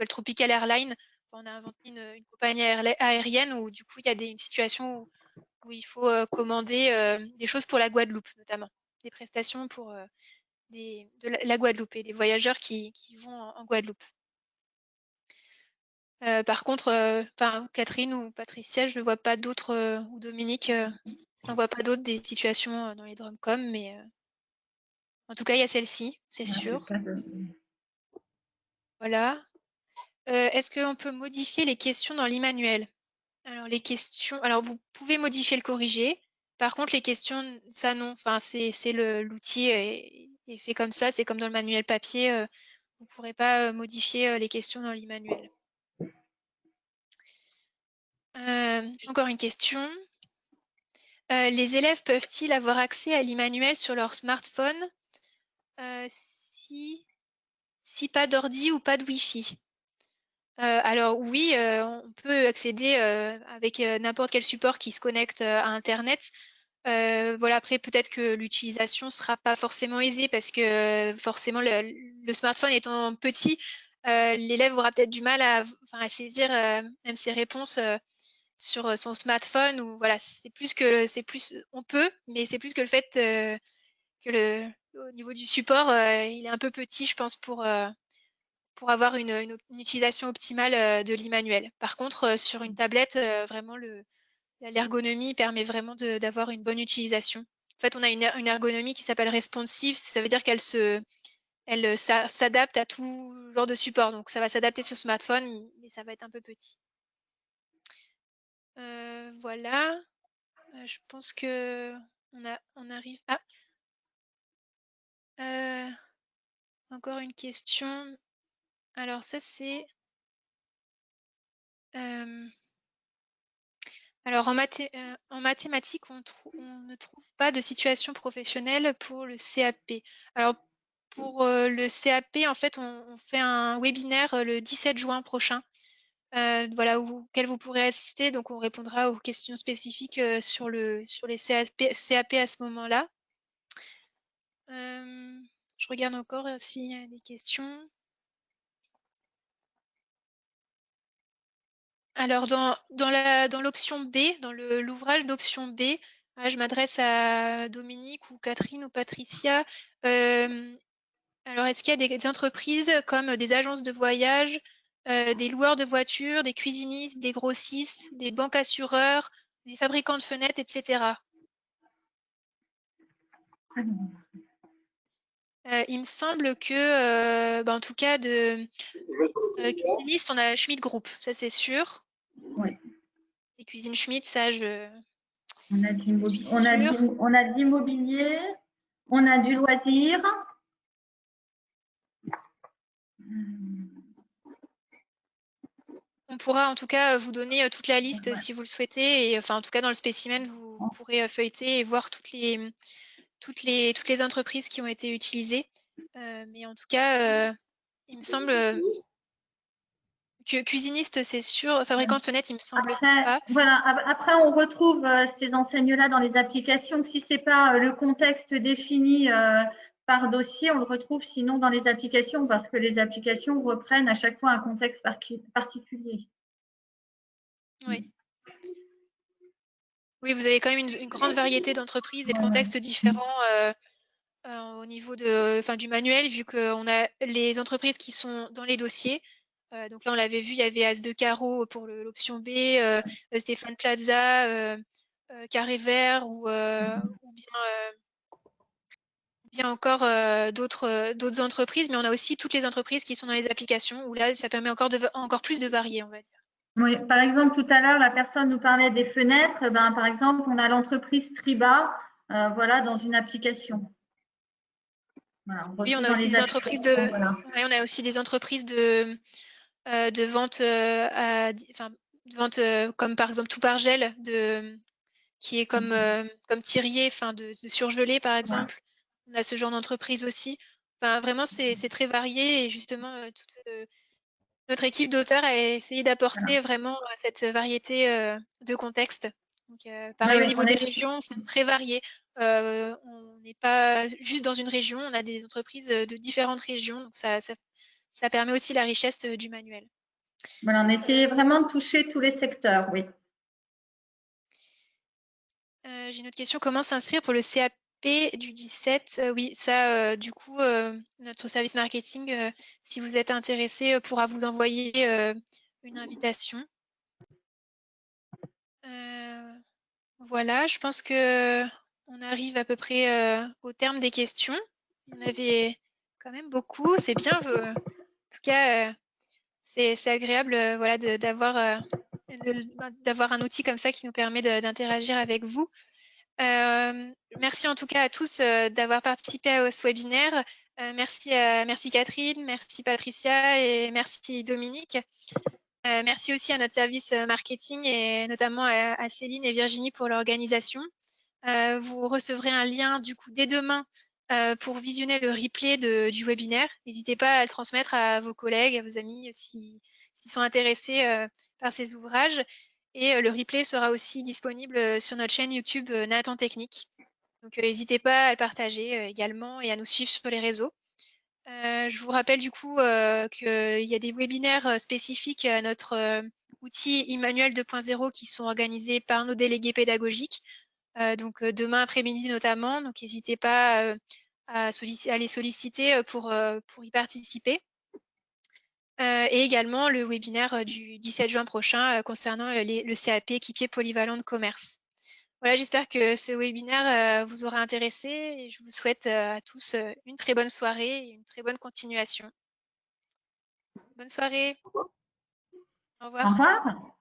Tropical Airlines. On a inventé une compagnie aérienne où du coup il y a une situation où il faut commander des choses pour la Guadeloupe notamment, des prestations pour de la Guadeloupe et des voyageurs qui vont en Guadeloupe. Par contre, Catherine ou Patricia, je ne vois pas d'autres, ou Dominique, j'en vois pas d'autres des situations dans les DROMCOM, mais en tout cas, il y a celle-ci, c'est sûr. Voilà. Est-ce qu'on peut modifier les questions dans l'e-manuel? Alors, les questions, alors vous pouvez modifier le corriger. Par contre, les questions, ça non. Enfin, l'outil est fait comme ça. C'est comme dans le manuel papier. Vous ne pourrez pas modifier les questions dans l'e-manuel. Encore une question. Les élèves peuvent-ils avoir accès à l'e-manuel sur leur smartphone si pas d'ordi ou pas de Wi-Fi? Alors oui, on peut accéder avec n'importe quel support qui se connecte à Internet. Voilà, après, peut-être que l'utilisation ne sera pas forcément aisée parce que forcément, le smartphone étant petit, l'élève aura peut-être du mal à saisir même ses réponses sur son smartphone. Ou voilà, on peut, mais c'est plus que le fait que au niveau du support, il est un peu petit, je pense, pour avoir une utilisation optimale de l'e-manuel. Par contre, sur une tablette, vraiment, l'ergonomie permet vraiment d'avoir une bonne utilisation. En fait, on a une ergonomie qui s'appelle responsive, ça veut dire qu'elle s'adapte à tout genre de support. Donc, ça va s'adapter sur smartphone, mais ça va être un peu petit. Voilà. Je pense que on arrive. Ah, encore une question. Alors ça c'est... alors en mathématiques, on ne trouve pas de situation professionnelle pour le CAP. Alors pour le CAP, en fait, on fait un webinaire le 17 juin prochain, voilà, auquel vous pourrez assister. Donc on répondra aux questions spécifiques sur les CAP à ce moment-là. Je regarde encore s'il y a des questions. Alors, dans l'option B, dans l'ouvrage d'option B, je m'adresse à Dominique ou Catherine ou Patricia. Alors, est-ce qu'il y a des entreprises comme des agences de voyage, des loueurs de voitures, des cuisinistes, des grossistes, des banques assureurs, des fabricants de fenêtres, etc. Il me semble que, en tout cas, de cuisinistes, on a Schmidt Group, ça c'est sûr. Oui. Les cuisines Schmidt, ça je On a suis sûre. on a de l'immobilier, on a du loisir. On pourra en tout cas vous donner toute la liste si vous le souhaitez. Et enfin, en tout cas, dans le spécimen, vous pourrez feuilleter et voir toutes les entreprises qui ont été utilisées. Mais en tout cas, il me semble que cuisiniste, c'est sûr. Fabricant de fenêtres, il me semble pas. Voilà. Après, on retrouve ces enseignes-là dans les applications. Si c'est pas le contexte défini par dossier, on le retrouve sinon dans les applications parce que les applications reprennent à chaque fois un contexte particulier. Oui. Oui, vous avez quand même une grande variété d'entreprises et de contextes différents au niveau du manuel, vu qu'on a les entreprises qui sont dans les dossiers. Donc là, on l'avait vu, il y avait As de Carreau pour l'option B, Stéphane Plaza, Carré Vert ou bien encore d'autres entreprises, mais on a aussi toutes les entreprises qui sont dans les applications, où là, ça permet encore plus de varier, on va dire. Oui, par exemple, tout à l'heure, la personne nous parlait des fenêtres. Ben, par exemple, on a l'entreprise Triba, voilà, dans une application. Voilà, oui, on a aussi des entreprises on a aussi des entreprises de vente de vente comme par exemple Tout par Gel qui est comme Thirier, de surgelé par exemple. On a ce genre d'entreprise aussi. Enfin, vraiment, c'est très varié et justement, toute notre équipe d'auteurs a essayé d'apporter vraiment cette variété de contextes. Donc, pareil, au niveau des régions, c'est très varié. On n'est pas juste dans une région, on a des entreprises de différentes régions. Donc, ça permet aussi la richesse du manuel. Voilà, on essayait vraiment de toucher tous les secteurs, oui. J'ai une autre question. Comment s'inscrire pour le CAP du 17? Oui, ça, du coup, notre service marketing, si vous êtes intéressé, pourra vous envoyer une invitation. Voilà, je pense que on arrive à peu près au terme des questions. Il y en avait quand même beaucoup. C'est bien. En tout cas, c'est agréable voilà, d'avoir un outil comme ça qui nous permet d'interagir avec vous. Merci en tout cas à tous d'avoir participé à ce webinaire. Merci Catherine, merci Patricia et merci Dominique. Merci aussi à notre service marketing et notamment à Céline et Virginie pour l'organisation. Vous recevrez un lien du coup dès demain pour visionner le replay du webinaire. N'hésitez pas à le transmettre à vos collègues, à vos amis s'ils sont intéressés par ces ouvrages. Et le replay sera aussi disponible sur notre chaîne YouTube Nathan Technique. Donc n'hésitez pas à le partager également et à nous suivre sur les réseaux. Je vous rappelle du coup qu'il y a des webinaires spécifiques à notre outil Immanuel 2.0 qui sont organisés par nos délégués pédagogiques. Donc demain après-midi notamment. Donc n'hésitez pas à les solliciter pour y participer. Et également le webinaire du 17 juin prochain concernant le CAP équipier polyvalent de commerce. Voilà, j'espère que ce webinaire vous aura intéressé et je vous souhaite à tous une très bonne soirée et une très bonne continuation. Bonne soirée. Au revoir. Au revoir.